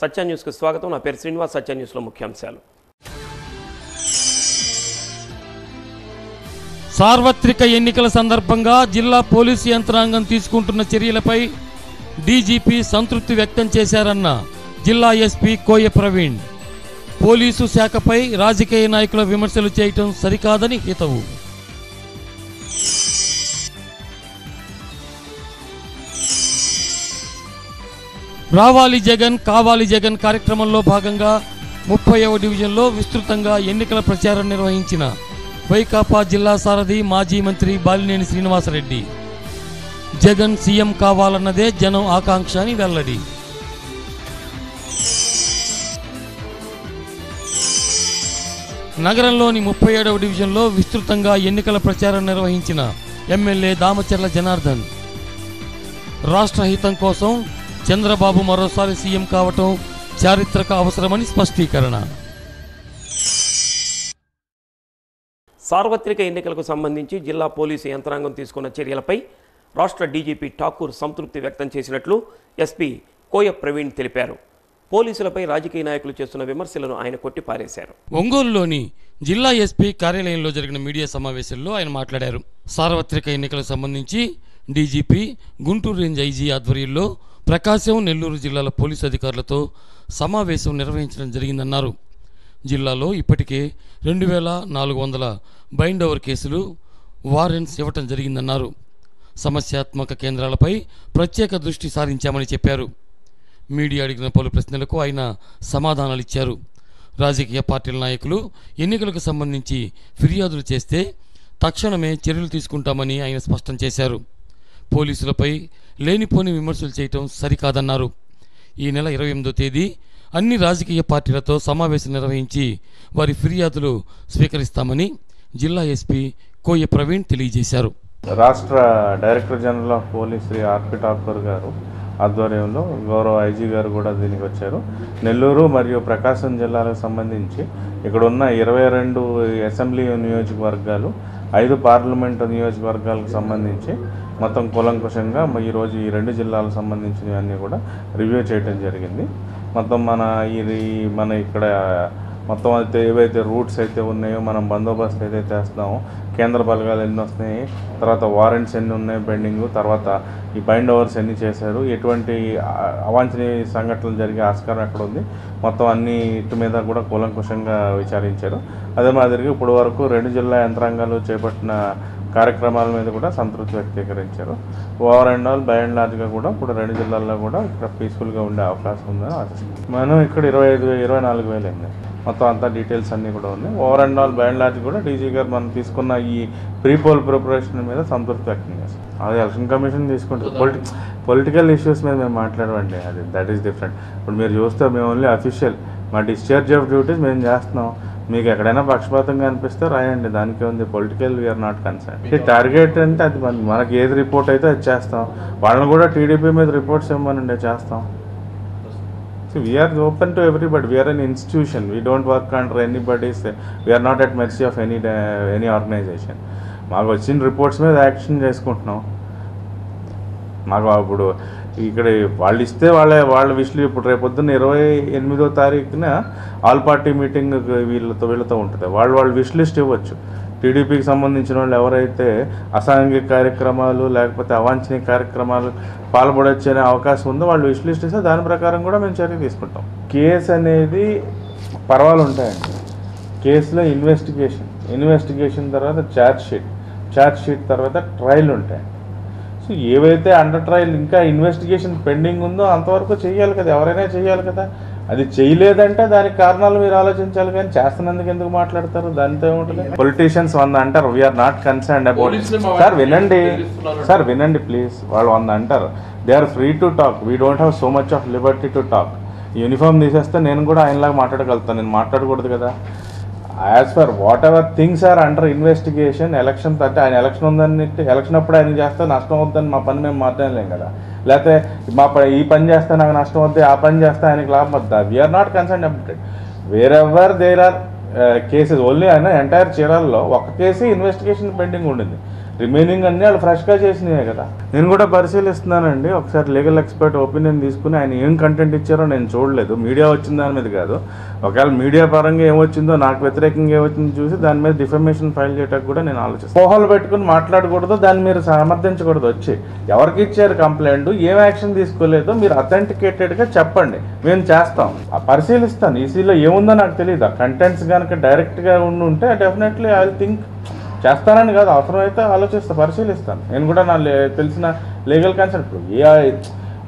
సత్య న్యూస్కు స్వాగతం. నా పేరు శ్రీనివాస్. సత్య న్యూస్లో ముఖ్యాంశాలు. సార్వత్రిక ఎన్నికల సందర్భంగా జిల్లా పోలీసు యంత్రాంగం తీసుకుంటున్న చర్యలపై డీజీపీ సంతృప్తి వ్యక్తం చేశారన్న జిల్లా ఎస్పీ కోయ ప్రవీణ్. పోలీసు శాఖపై రాజకీయ నాయకుల విమర్శలు చేయటం సరికాదని హితవు. రావాలి జగన్ కావాలి జగన్ కార్యక్రమంలో భాగంగా 30వ డివిజన్లో విస్తృతంగా ఎన్నికల ప్రచారం నిర్వహించిన వైకాపా జిల్లా సారథి మాజీ మంత్రి బాలినేని శ్రీనివాసరెడ్డి. జగన్ సీఎం కావాలన్నదే జనం ఆకాంక్ష అని వెల్లడి. నగరంలోని 37వ డివిజన్లో విస్తృతంగా ఎన్నికల ప్రచారం నిర్వహించిన ఎమ్మెల్యే దామచర్ల జనార్దన్. రాష్ట్ర హితం కోసం చంద్రబాబు మరోసారి సీఎం కావటం చారిత్రక అవసరమని స్పష్టీకరణ. సార్వత్రిక ఎన్నికలకు సంబంధించి జిల్లా పోలీసు యంత్రాంగం తీసుకున్న చర్యలపై రాష్ట్ర డీజీపీ ఠాకూర్ సంతృప్తి వ్యక్తం చేసినట్లు ఎస్పీ కోయ ప్రవీణ్ తెలిపారు. పోలీసులపై రాజకీయ నాయకులు చేస్తున్న విమర్శలను ఆయన కొట్టిపారేశారు. ఒంగోలులోని జిల్లా ఎస్పీ కార్యాలయంలో జరిగిన మీడియా సమావేశంలో ఆయన మాట్లాడారు. సార్వత్రిక ఎన్నికలకు సంబంధించి డీజీపీ, గుంటూరు రేంజ్ ఐజీ ఆధ్వర్యంలో ప్రకాశం, నెల్లూరు జిల్లాల పోలీసు అధికారులతో సమావేశం నిర్వహించడం జరిగిందన్నారు. జిల్లాలో ఇప్పటికే 2400 బైండ్ ఓవర్ కేసులు, వారెంట్స్ ఇవ్వటం జరిగిందన్నారు. సమస్యాత్మక కేంద్రాలపై ప్రత్యేక దృష్టి సారించామని చెప్పారు. మీడియా అడిగిన పలు ప్రశ్నలకు ఆయన సమాధానాలిచ్చారు. రాజకీయ పార్టీల నాయకులు ఎన్నికలకు సంబంధించి ఫిర్యాదులు చేస్తే తక్షణమే చర్యలు తీసుకుంటామని ఆయన స్పష్టం చేశారు. పోలీసులపై లేనిపోని విమర్శలు చేయటం సరికాదన్నారు. ఈ నెల 28వ తేదీ అన్ని రాజకీయ పార్టీలతో సమావేశం నిర్వహించి వారి ఫిర్యాదులు స్వీకరిస్తామని జిల్లా ఎస్పీ కోయ ప్రవీణ్ తెలియజేశారు. రాష్ట్ర director general of police Shri R ఠాకూర్ గారు ఆధ్వర్యంలో గౌరవ ఐజీ గారు కూడా దీనికి వచ్చారు. నెల్లూరు మరియు ప్రకాశం జిల్లాలకు సంబంధించి ఇక్కడ ఉన్న 22 అసెంబ్లీ నియోజకవర్గాలు, 5 పార్లమెంటు నియోజకవర్గాలకు సంబంధించి మొత్తం కూలంకుషంగా ఈరోజు ఈ 2 జిల్లాలకు సంబంధించినవన్నీ కూడా రివ్యూ చేయడం జరిగింది. మొత్తం మన ఇక్కడ మొత్తం అయితే ఏవైతే రూట్స్ అయితే ఉన్నాయో మనం బందోబస్తు ఏదైతే వేస్తున్నామో, కేంద్ర బలగాలు ఎన్ని వస్తున్నాయి, తర్వాత వారెంట్స్ ఎన్ని ఉన్నాయి పెండింగ్, తర్వాత ఈ బైండ్ ఓవర్స్ ఎన్ని చేశారు, ఎటువంటి అవాంఛనీయ సంఘటనలు జరిగే ఆస్కారం ఎక్కడ ఉంది, మొత్తం అన్నిటి మీద కూడా కూలంకుషంగా విచారించారు. అదే మాదిరిగా ఇప్పుడు వరకు 2 జిల్లా యంత్రాంగాలు చేపట్టిన కార్యక్రమాల మీద కూడా సంతృప్తి వ్యక్తీకరించారు. Over and all by and లార్జ్గా కూడా ఇప్పుడు 2 జిల్లాల్లో కూడా ఇక్కడ పీస్ఫుల్గా ఉండే అవకాశం ఉందని ఆశిస్తున్నాం. మనం ఇక్కడ 24,000 అయింది. మొత్తం అంతా డీటెయిల్స్ అన్నీ కూడా ఉన్నాయి. Over and all by and large కూడా డీజీ గారు మనం తీసుకున్న ఈ ప్రీపోల్ ప్రిపరేషన్ మీద సంతృప్తి వ్యక్తం చేస్తాం. అది ఎలక్షన్ కమిషన్ తీసుకుంటారు. పొలిటికల్ ఇష్యూస్ మీద మేము మాట్లాడమండి, అది దట్ ఈస్ డిఫరెంట్. ఇప్పుడు మీరు చూస్తే మేము ఓన్లీ అఫీషియల్ మా డిశ్చార్జ్ ఆఫ్ డ్యూటీస్ మేము చేస్తున్నాం. మీకు ఎక్కడైనా పక్షపాతంగా అనిపిస్తే రాయండి, దానికి ఉంది. Political we are not concern. Target అంటే అది మనకి ఏది రిపోర్ట్ అయితే అది చేస్తాం. వాళ్ళని కూడా టీడీపీ మీద రిపోర్ట్స్ ఇవ్వమనండి, చేస్తాం. So we are open to everybody. We are an institution. We don't work under anybody's. We are not at mercy of any organization. మాకు వచ్చిన రిపోర్ట్స్ మీద యాక్షన్ చేసుకుంటున్నాం. మాకు ఇప్పుడు ఇక్కడ వాళ్ళు ఇస్తే వాళ్ళ విష్లు ఇప్పుడు రేపొద్దున్న 28వ తారీఖున ఆల్ పార్టీ మీటింగ్ వీళ్ళతో ఉంటుంది. వాళ్ళు విష్ లిస్ట్ ఇవ్వచ్చు. టీడీపీకి సంబంధించిన వాళ్ళు ఎవరైతే అసాంఘిక కార్యక్రమాలు లేకపోతే అవాంఛనీయ కార్యక్రమాలు పాల్పడొచ్చే అవకాశం ఉందో వాళ్ళు విష్ లిస్ట్ ఇస్తే దాని ప్రకారం కూడా మేము చర్య తీసుకుంటాం. కేసు అనేది పర్వాలు ఉంటాయండి. కేసులో ఇన్వెస్టిగేషన్ తర్వాత ఛార్జ్ షీట్ తర్వాత ట్రయల్ ఉంటాయి. సో ఏవైతే అండర్ ట్రయల్ ఇంకా ఇన్వెస్టిగేషన్ పెండింగ్ ఉందో అంతవరకు చేయాలి కదా, ఎవరైనా చేయాలి కదా. అది చేయలేదంటే దానికి కారణాలు మీరు ఆలోచించాలి, కానీ చేస్తున్నందుకు ఎందుకు మాట్లాడతారు? దానితో ఏముంటుంది? పొలిటీషియన్స్ 100 అంటారు, we are not concerned about. Sir వినండి ప్లీజ్. వాళ్ళు 100 అంటారు, they are free to talk. We don't have so much of liberty to talk. Uniform తీసేస్తే నేను కూడా ఆయనలాగా మాట్లాడగలుగుతాను, నేను మాట్లాడకూడదు కదా. As for whatever things are under investigation. Election అంటే ఆయన ఎలక్షన్ ఉందని, ఎలక్షన్ అప్పుడు ఆయన చేస్తే నష్టం అవుతుందని మా పని మేము మాట్లాడలేం కదా. లేకపోతే ఈ పని చేస్తే నాకు నష్టం అవుతుంది, ఆ పని చేస్తే ఆయనకి లాభం వద్దా? We are not concern about it. Wherever there are cases. Only ఆయన ఎంటైర్ చీరాల్లో ఒక కేసు ఇన్వెస్టిగేషన్ పెండింగ్ ఉండింది. రిమైనింగ్ అన్నీ వాళ్ళు ఫ్రెష్గా చేసినాయే కదా. నేను కూడా పరిశీలిస్తున్నానండి, ఒకసారి లీగల్ ఎక్స్పర్ట్ ఒపీనియన్ తీసుకుని ఆయన ఏం కంటెంట్ ఇచ్చారో నేను చూడలేదు. మీడియా వచ్చిన దాని మీద కాదు, ఒకవేళ మీడియా పరంగా ఏమొచ్చిందో నాకు వ్యతిరేకంగా ఏమొచ్చిందో చూసి దాని మీద డిఫమేషన్ ఫైల్ చేయడానికి కూడా నేను ఆలోచిస్తాను. పోహాలు పెట్టుకుని మాట్లాడకూడదు, దాన్ని మీరు సమర్థించకూడదు. వచ్చి ఎవరికి ఇచ్చారు కంప్లైంట్, ఏం యాక్షన్ తీసుకోలేదో మీరు అథెంటికేటెడ్గా చెప్పండి, మేము చేస్తాం. పరిశీలిస్తాను. ఈసీలో ఏముందో నాకు తెలియదు. ఆ కంటెంట్స్ కనుక డైరెక్ట్గా ఉంటే డెఫినెట్లీ ఐ థింక్ చేస్తానని కాదు, అవసరమైతే ఆలోచిస్తాను, పరిశీలిస్తాను. నేను కూడా నా తెలిసిన లీగల్ కన్సర్న్. ఇప్పుడు ఏ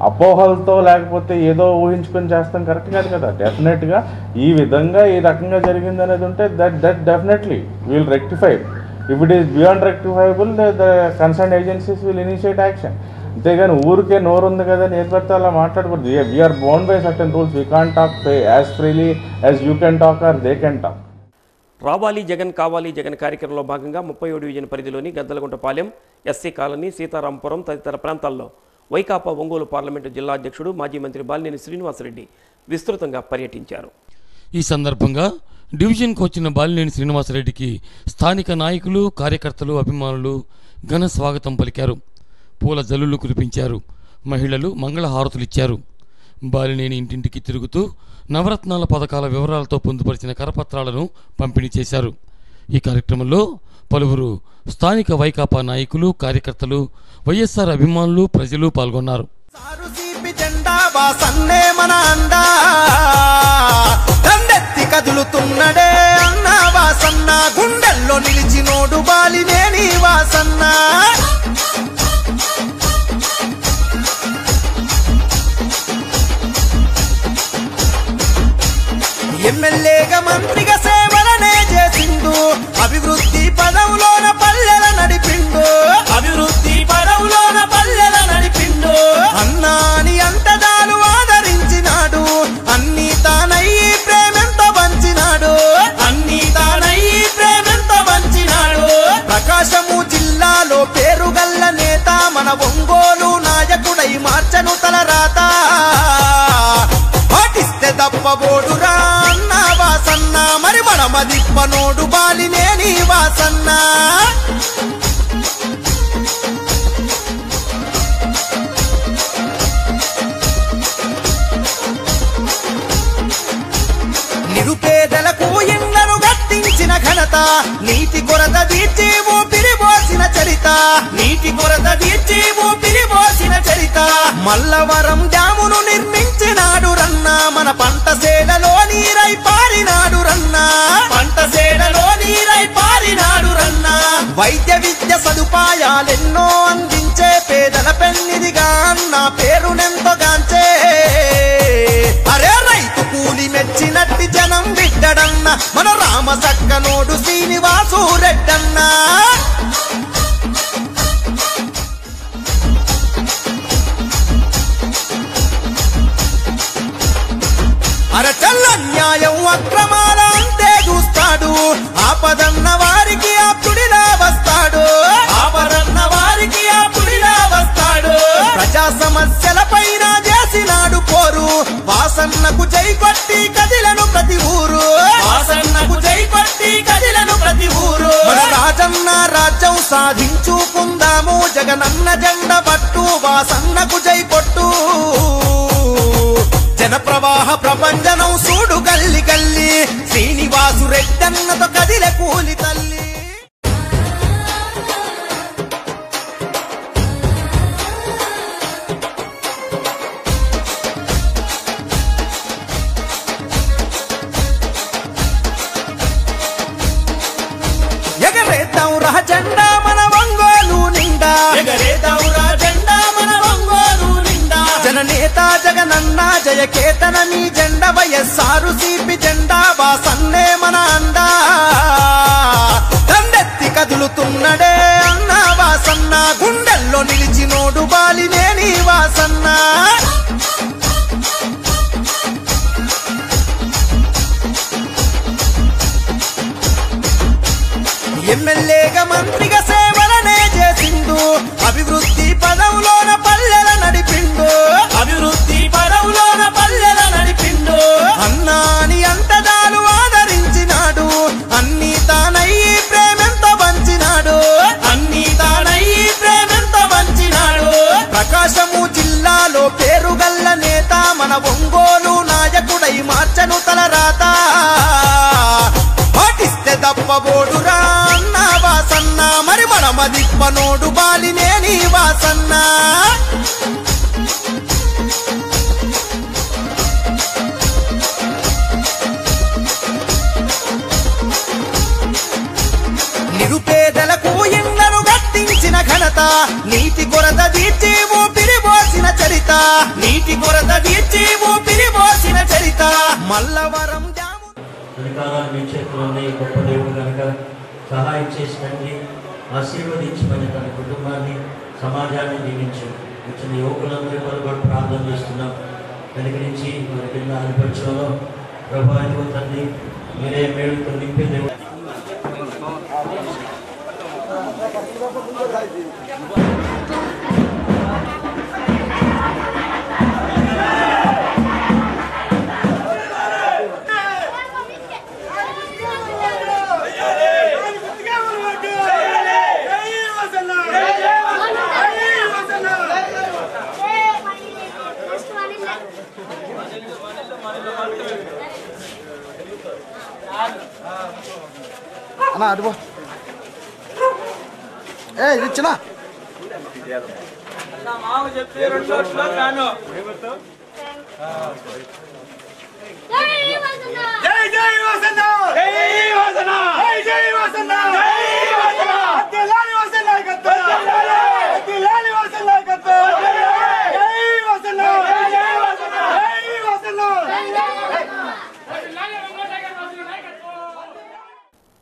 అపోహలతో లేకపోతే ఏదో ఊహించుకొని చేస్తాం కరెక్ట్ కాదు కదా. డెఫినెట్గా ఈ విధంగా ఈ రకంగా జరిగింది అనేది ఉంటే that definitely will rectify. If it is beyond rectifiable the concern agencies will initiate action. అంతేగాని ఊరికే నోరు ఉంది కదా అని ఏది పడితే అలా మాట్లాడకూడదు. We are bound by certain rules. We can't talk as freely as you can talk or they can talk. రావాలి జగన్ కావాలి జగన్ కార్యక్రమంలో భాగంగా 37 డివిజన్ పరిధిలోని గద్దలగుంటపాలెం, ఎస్సీ కాలనీ, సీతారాంపురం తదితర ప్రాంతాల్లో వైకాపా ఒంగోలు పార్లమెంటు జిల్లా అధ్యక్షుడు మాజీ మంత్రి బాలినేని శ్రీనివాసరెడ్డి విస్తృతంగా పర్యటించారు. ఈ సందర్భంగా డివిజన్కు వచ్చిన బాలినేని శ్రీనివాసరెడ్డికి స్థానిక నాయకులు, కార్యకర్తలు, అభిమానులు ఘన స్వాగతం పలికారు. పూల జల్లులు కురిపించారు. మహిళలు మంగళహారతులిచ్చారు. బాలినేని ఇంటింటికి తిరుగుతూ నవరత్నాల పథకాల వివరాలతో పొందుపరిచిన కరపత్రాలను పంపిణీ చేశారు. ఈ కార్యక్రమంలో పలువురు స్థానిక వైకాపా నాయకులు, కార్యకర్తలు, వైఎస్ఆర్ అభిమానులు, ప్రజలు పాల్గొన్నారు. కదులుతున్నడే అన్నా వాసన్న, గుండెల్లో నిలిచినోడు బాలినేని వాసన్న. ఎమ్మెల్యేగా మంత్రిగా సేవలనే చేసిండు, అభివృద్ధి పదవులోన పల్లెల నడిపిండు, అభివృద్ధి పదవులోన పల్లెల నడిపిండు. అన్నాని అంతదాలు ఆదరించినాడు, అన్ని తానయ్యి ప్రేమెంత పంచినాడు, అన్ని తానయ్యి ప్రేమెంత పంచినాడు. ప్రకాశము జిల్లాలో పేరుగల్ల నేత, మన ఒంగోలు నాయకుడై మార్చను తలరాత. పాటిస్తే తప్పబోడురా అన్న వాసన్న, మరి మనమదిప్పనోడు బాలినేని వాసన్న. నిరుపేదలకు ఇళ్లను గట్టించిన ఘనత, నీటి కొరత తీర్చి ఊపిరిపోసిన చరిత, నీటి కొరత తీర్చి ఊపిరిపోసిన చరిత. మల్లవరం డ్యామును నిర్మించినాడు రన్న, మన పంట సేలలో నీరై పారినాడు రన్న, పంట సేలలో నీరై పారినాడు రన్న. వైద్య విద్య సదుపాయాలెన్నో అందించే పేదల పెన్నిదిగా అన్న పేరునెంతగాంచే. అరే రైతు కూలి మెచ్చినట్టి జనం బిడ్డడన్న, మన రామ సక్కనోడు శ్రీనివాసు రెడ్డన్న. అరచల్ల న్యాయం అక్రమాల అంతే చూస్తాడు, ఆపదన్న వారికి ఆపుడిలా వస్తాడు, ఆపదన్న వారికి ఆపుడిలా వస్తాడు. ప్రజా సమస్యల పైన చేసినాడు పోరు, వాసన్నకు జై కొట్టి కదిలను ప్రతి ఊరు, వాసన్నకు జై కొట్టి కదిలను ప్రతి ఊరు. మన రాజన్న రాజ్యం సాధించుకుందాము, జగనన్న జెండ పట్టు, వాసన్నకు జై కొట్టు. జన ప్రవాహ ప్రపంచనం సూడు గల్లి గల్లి, శ్రీనివాసు రెడ్డన్నతో కదిలే కూలి తల్లి. ఎగరేద్దాం రా జెండా మన ఒంగోలు నిండా, ఎగరేద్దాం రా జెండా మన ఒంగోలు నిండా. జననేత జగనన్న జయకేతన నీ జెండ, వైఎస్ఆర్ సిపి జెండా, వాసన్నే మన అండా. దండెత్తి కదులుతున్నడే అన్న వాసన్న, గుండెల్లో నిలిచినోడు బాలినేని వాసన్న. ఎమ్మెల్యేగా మంత్రిగా సేవలనే చేసిండు, అభివృద్ధి పదవులోన పల్లెల నడిపిండు, అభివృద్ధి పదవులోన పల్లెల నడిపిండు. అన్నాని అంతదాలు ఆదరించినాడు, అన్ని తానయ్యి ప్రేమెంత పంచినాడు, అన్ని తాన రాతను తల రాత పాటిస్తే తప్పబోడురా అన్న వాసన్న మరి మనమ దిప్పనోడు బాలినేని వాసన్న నిరుపేదలకు ఇళ్లను కట్టించిన ఘనత నీటి కొరత తీర్చి ఊపిరిపోసిన చరిత నీటి కొరత తీర్చి ఊపిరిపోసిన చరిత మల్లవరం అధికారాలు మీ చేతిలో ఉన్నాయి. గొప్ప దేవుడు కనుక సహాయం చేసినండి, ఆశీర్వదించమని తన కుటుంబాన్ని సమాజాన్ని దీవించు. వచ్చిన యువకులందరూ కూడా ప్రార్థన చేస్తున్నాం. వెనక నుంచి వారి కింద ఆధిపత్యంలో ప్రభావితం తండ్రి మీరే మేలుతో నింపే దేవుడు. అన్నా అడుగు ఇది ఇచ్చినా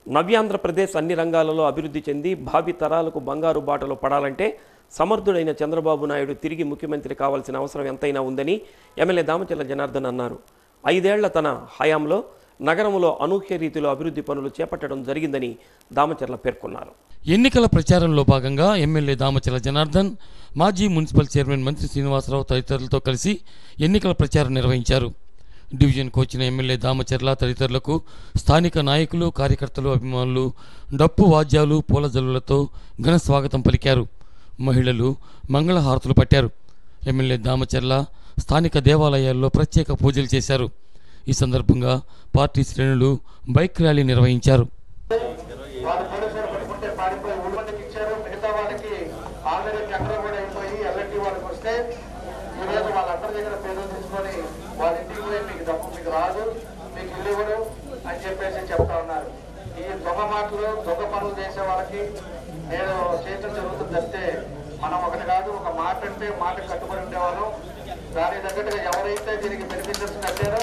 నవ్యాంధ్రప్రదేశ్ అన్ని రంగాలలో అభివృద్ధి చెంది భావి తరాలకు బంగారు బాటలో పడాలంటే సమర్థుడైన చంద్రబాబు నాయుడు తిరిగి ముఖ్యమంత్రి కావాల్సిన అవసరం ఎంతైనా ఉందని ఎమ్మెల్యే దామచర్ల జనార్దన్ అన్నారు. 5 ఏళ్ల తన హయాంలో నగరంలో అనూహ్య రీతిలో అభివృద్ధి పనులు చేపట్టడం జరిగిందని దామచర్ల పేర్కొన్నారు. ఎన్నికల ప్రచారంలో భాగంగా ఎమ్మెల్యే దామచర్ల జనార్దన్, మాజీ మున్సిపల్ చైర్మన్ మంత్రి శ్రీనివాసరావు తదితరులతో కలిసి ఎన్నికల ప్రచారం నిర్వహించారు. డివిజన్కు వచ్చిన ఎమ్మెల్యే దామచర్ల తదితరులకు స్థానిక నాయకులు, కార్యకర్తలు, అభిమానులు డప్పు వాద్యాలు, పూల జల్లులతో ఘన స్వాగతం పలికారు. మహిళలు మంగళహారతులు పట్టారు. ఎమ్మెల్యే దామచర్ల స్థానిక దేవాలయాల్లో ప్రత్యేక పూజలు చేశారు. ఈ సందర్భంగా పార్టీ శ్రేణులు బైక్ ర్యాలీ నిర్వహించారు. చెప్తా ఉన్నారు. ఈ దొంగ మాటలు, దొంగ పనులు చేసే వాళ్ళకి నేను చేయటం జరుగుతుంది తప్పితే మనం ఒకటి కాదు, ఒక మాట అంటే మాట కట్టుబడి ఉండేవాళ్ళం. దానికి తగ్గట్టుగా ఎవరైతే దీనికి బెనిఫిషియర్స్ కట్టారో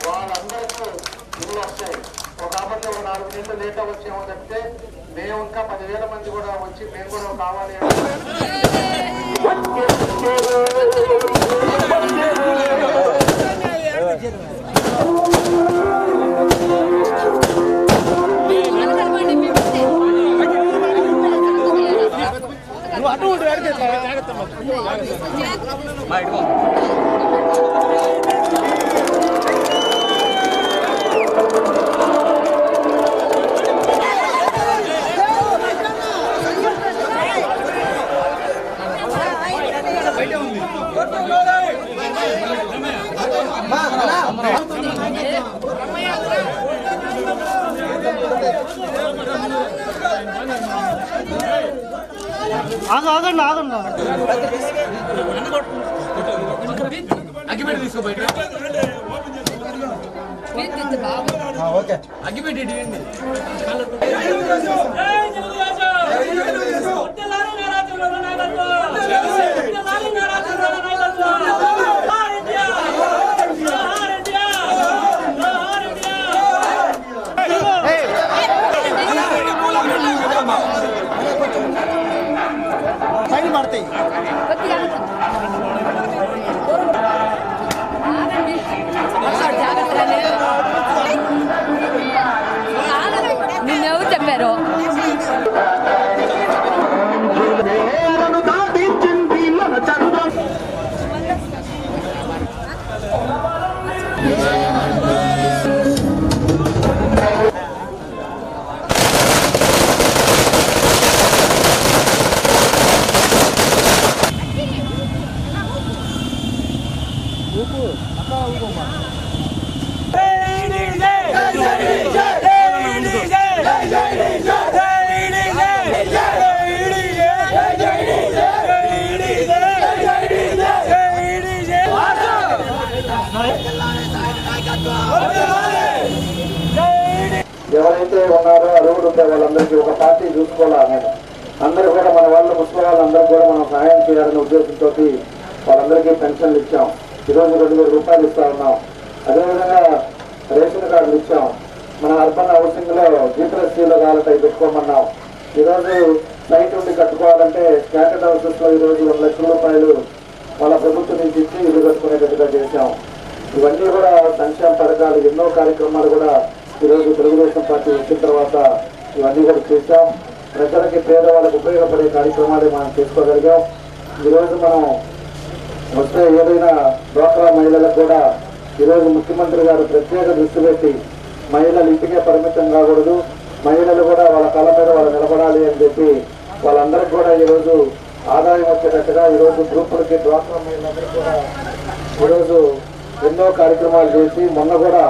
వాళ్ళందరికీ ఇల్లు వస్తాయి. కాబట్టి ఒక 4 నెలలు లేట్ వచ్చేమో తప్పితే మేము ఇంకా 10,000 మంది కూడా వచ్చి మేము కూడా కావాలి ఆగండి ఆగండి అగ్గిపెట్టి తీసుకో బయట ఓకే అగ్గిపెట్టి పడతాయి నిన్నెవరు చెప్పారు? ఎవరైతే ఉన్నారో అడుగులు ఉంటే వాళ్ళందరికీ ఒక పార్టీ చూసుకోవాలా నేను అందరూ కూడా మన వాళ్ళు ముస్లిం వాళ్ళందరూ కూడా మనం సహాయం చేయాలనే ఉద్దేశంతో వాళ్ళందరికీ పెన్షన్లు ఇచ్చాం. ఈరోజు 2,000 రూపాయలు ఇస్తా ఉన్నాం. అదేవిధంగా రేషన్ కార్డులు ఇచ్చాం. మన అర్బన్ హౌసింగ్ లో జీపీఎస్సీలో కాలపై పెట్టుకోమన్నాం. ఈరోజు సైట్ ఉండి కట్టుకోవాలంటే స్టాండర్డ్ హౌసెస్ లో ఈరోజు 1 లక్షల రూపాయలు వాళ్ళ ప్రభుత్వం నుంచి ఇచ్చి ఇల్లు కట్టుకునేటట్టుగా చేశాం. ఇవన్నీ కూడా సంక్షేమ పథకాలు ఎన్నో కార్యక్రమాలు కూడా ఈరోజు తెలుగుదేశం పార్టీ వచ్చిన తర్వాత ఇవన్నీ కూడా చేశాం. ప్రజలకి పేదవాళ్ళకు ఉపయోగపడే కార్యక్రమాలు మనం చేసుకోగలిగాం. ఈరోజు మనం వస్తే ఏదైనా డ్వాక్రా మహిళలకు కూడా ఈరోజు ముఖ్యమంత్రి గారు ప్రత్యేక దృష్టి పెట్టి మహిళలు ఇంటికే పరిమితం కాకూడదు, మహిళలు కూడా వాళ్ళ కళ మీద వాళ్ళు నిలబడాలి అని చెప్పి వాళ్ళందరికీ కూడా ఈరోజు ఆదాయం వచ్చేటట్టుగా ఈరోజు గ్రూపులకి డ్వాక్రా మహిళలందరికీ కూడా ఈరోజు ఎన్నో కార్యక్రమాలు చేసి మొన్న కూడా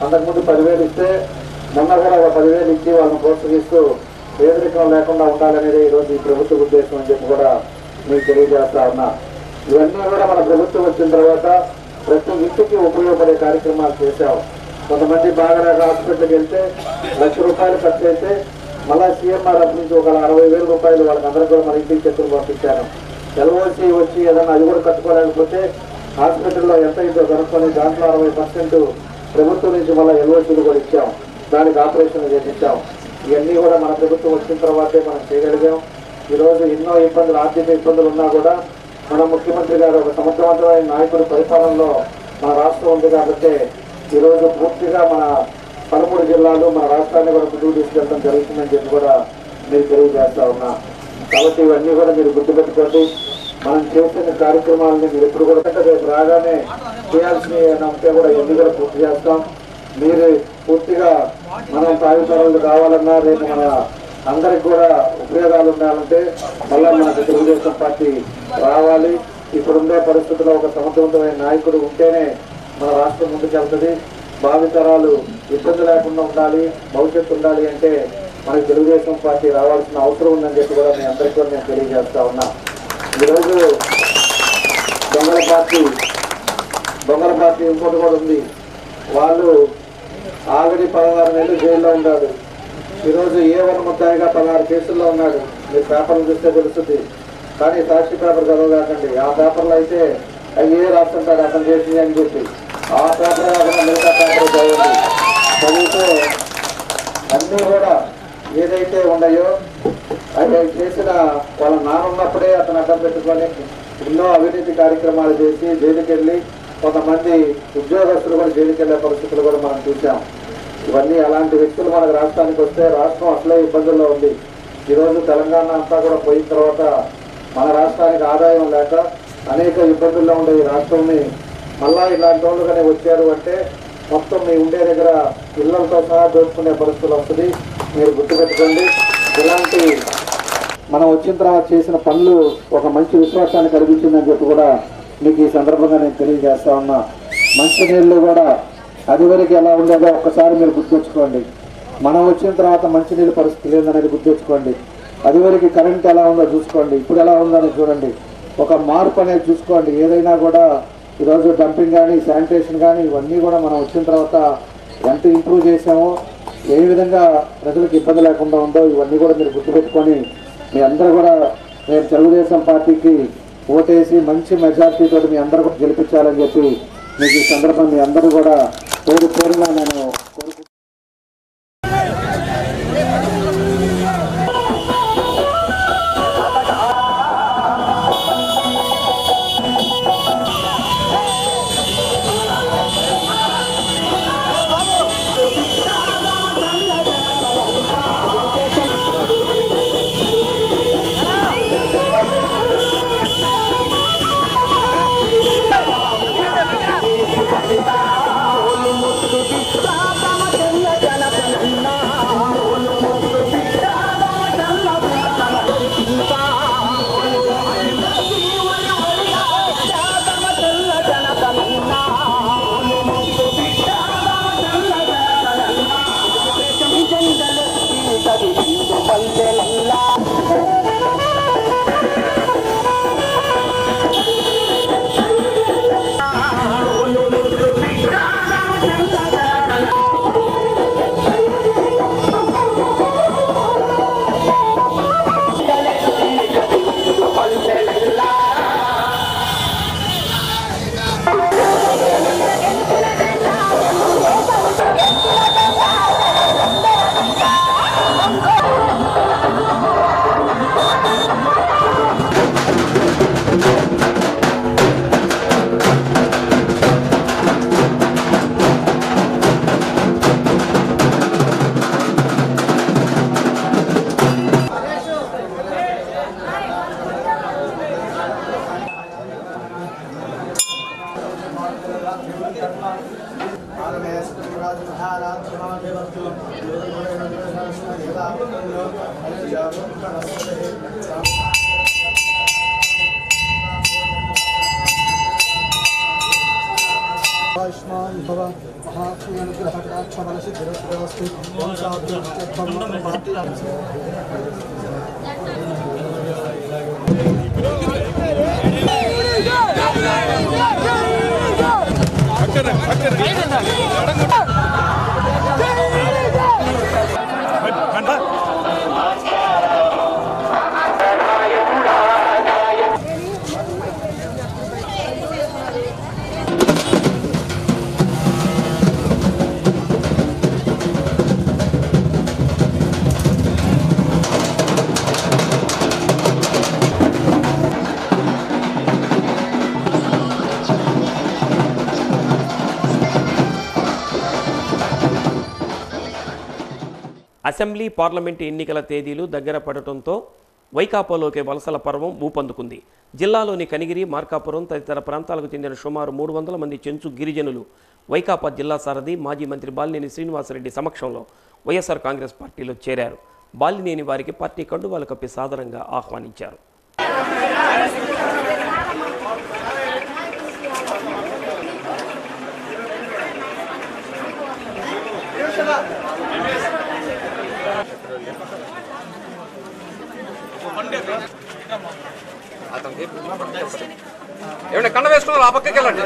అంతకుముందు 10,000 ఇస్తే మొన్న కూడా ఒక 10,000 ఇచ్చి వాళ్ళని ప్రోత్సహిస్తూ పేదరికం లేకుండా ఉండాలనేది ఈరోజు ఈ ప్రభుత్వ ఉద్దేశం అని చెప్పి కూడా మీకు తెలియజేస్తా ఉన్నా. ఇవన్నీ కూడా మన ప్రభుత్వం వచ్చిన తర్వాత ప్రతి ఇంటికి ఉపయోగపడే కార్యక్రమాలు చేశాం. కొంతమంది బాగా హాస్పిటల్కి వెళ్తే 1,00,000 రూపాయలు ఖర్చు అయితే మళ్ళా సీఎంఆర్ నుంచి ఒక 60,000 రూపాయలు వాళ్ళకి అందరూ కూడా మన ఇంటికి చెక్కులు పంపించాను. ఎల్ఓసి వచ్చి ఏదన్నా అది కూడా కట్టుకోలేకపోతే హాస్పిటల్లో ఎంత ఇంతో కనుక్కొని దాంట్లో 60% ప్రభుత్వం నుంచి మళ్ళీ ఎల్ఓసీలు కూడా ఇచ్చాం. దానికి ఆపరేషన్లు చేయించాం. ఇవన్నీ కూడా మన ప్రభుత్వం వచ్చిన తర్వాతే మనం చేయగలిగాం. ఈరోజు ఎన్నో ఇబ్బందులు, ఆర్థిక ఇబ్బందులు ఉన్నా కూడా మన ముఖ్యమంత్రి గారు ఒక సమర్థవంతమైన నాయకుడి పరిపాలనలో మన రాష్ట్రం ఉంది కాబట్టి ఈరోజు పూర్తిగా మన 13 జిల్లాలు మన రాష్ట్రాన్ని కూడా ముందుకు తీసుకెళ్ళడం జరుగుతుందని చెప్పి కూడా మీరు తెలియజేస్తా ఉన్నా. కాబట్టి ఇవన్నీ కూడా మీరు గుర్తుపెట్టుకోండి. మనం చేసిన కార్యక్రమాలని మీరు ఎప్పుడు కూడా రేపు రాగానే చేయాల్సినవి ఉంటే కూడా ఇవన్నీ కూడా పూర్తి చేస్తాం. మీరు పూర్తిగా మనం తాగుతారులు కావాలన్నా రేపు మన అందరికి కూడా ఉపయోగాలు ఉండాలంటే మళ్ళా మనకు తెలుగుదేశం పార్టీ రావాలి. ఇప్పుడుండే పరిస్థితుల్లో ఒక సమర్థవంతమైన నాయకుడు ఉంటేనే మన రాష్ట్రం ముందుకెళ్తుంది. భావితరాలు ఇబ్బంది లేకుండా ఉండాలి, భవిష్యత్తు ఉండాలి అంటే మనకి తెలుగుదేశం పార్టీ రావాల్సిన అవసరం ఉందని చెప్పి కూడా మీ అందరికీ కూడా నేను తెలియజేస్తా ఉన్నా. ఈరోజు దొంగల పార్టీ ఇంకోటి కూడా ఉంది. వాళ్ళు ఆల్రెడీ 16 నెలలు జైల్లో ఉన్నారు. ఈరోజు A1 ముద్దాయిగా 16 కేసుల్లో ఉన్నాడు. మీరు పేపర్లు చూస్తే తెలుస్తుంది. కానీ సాక్షి పేపర్ చదవగాకండి. ఆ పేపర్లో అయితే అవి ఏ రాస్తుంటాడు అతను చేసింది అని చెప్పి ఆ పేపర్ కాకుండా మిగతా పేపర్ చదివితే అన్నీ కూడా ఏదైతే ఉన్నాయో అవి చేసిన వాళ్ళ నాన్న ఉన్నప్పుడే అతను అడ్డం పెట్టుకొని ఎన్నో అవినీతి కార్యక్రమాలు చేసి జైలుకి వెళ్ళి కొంతమంది ఉద్యోగస్తులు కూడా జైలుకి వెళ్ళే పరిస్థితులు కూడా మనం చూసాం. ఇవన్నీ అలాంటి వ్యక్తులు మనకు రాష్ట్రానికి వస్తే రాష్ట్రం అసలే ఇబ్బందుల్లో ఉంది. ఈరోజు తెలంగాణ అంతా కూడా పోయిన తర్వాత మన రాష్ట్రానికి ఆదాయం లేక అనేక ఇబ్బందుల్లో ఉండే ఈ రాష్ట్రాన్ని మళ్ళా ఇలాంటి వాళ్ళు కానీ వచ్చారు అంటే మొత్తం మీ ఉండే దగ్గర ఇళ్లతో సహా దోచుకునే పరిస్థితులు వస్తుంది. మీరు గుర్తుపెట్టుకోండి. ఇలాంటి మనం వచ్చిన తర్వాత చేసిన పనులు ఒక మంచి విశ్వాసాన్ని కలిగించిందని చెప్పి కూడా మీకు ఈ సందర్భంగా నేను తెలియజేస్తా ఉన్నా. మంచినీళ్ళు కూడా అదివరకు ఎలా ఉండేదో ఒక్కసారి మీరు గుర్తుంచుకోండి. మనం వచ్చిన తర్వాత మంచినీళ్ళ పరిస్థితి లేదనేది గుర్తుంచుకోండి. అదివరకు కరెంట్ ఎలా ఉందో చూసుకోండి, ఇప్పుడు ఎలా ఉందని చూడండి. ఒక మార్పు అనేది చూసుకోండి. ఏదైనా కూడా ఈరోజు డంపింగ్ కానీ శానిటేషన్ కానీ ఇవన్నీ కూడా మనం వచ్చిన తర్వాత ఎంత ఇంప్రూవ్ చేసామో, ఏ విధంగా ప్రజలకు ఇబ్బంది లేకుండా ఉందో ఇవన్నీ కూడా మీరు గుర్తుపెట్టుకొని మీ అందరూ కూడా రేపు తెలుగుదేశం పార్టీకి ఓటేసి మంచి మెజార్టీతో మీ అందరూ కూడా గెలిపించాలని చెప్పి మీకు ఈ సందర్భం మీ అందరూ కూడా పేరుగా నేను కోరుకుంటున్నాను. Stop! आयुष्मान भव महालक्ष्मी अनुग्रह कटाक्ष बल सिद्धिरस्तु ओम शांति అసెంబ్లీ పార్లమెంటు ఎన్నికల తేదీలు దగ్గర పడటంతో వైకాపాలోకి వలసల పర్వం ఊపందుకుంది. జిల్లాలోని కనిగిరి, మార్కాపురం తదితర ప్రాంతాలకు చెందిన సుమారు 300 మంది చెంచు గిరిజనులు వైకాపా జిల్లా సారథి మాజీ మంత్రి బాలినేని శ్రీనివాసరెడ్డి సమక్షంలో వైఎస్ఆర్ కాంగ్రెస్ పార్టీలో చేరారు. బాలినేని వారికి పార్టీ కండువాలు కప్పి సాదరంగా ఆహ్వానించారు. ఏమంటే కండ వేసుకున్నారు ఆ పక్కకి వెళ్ళండి.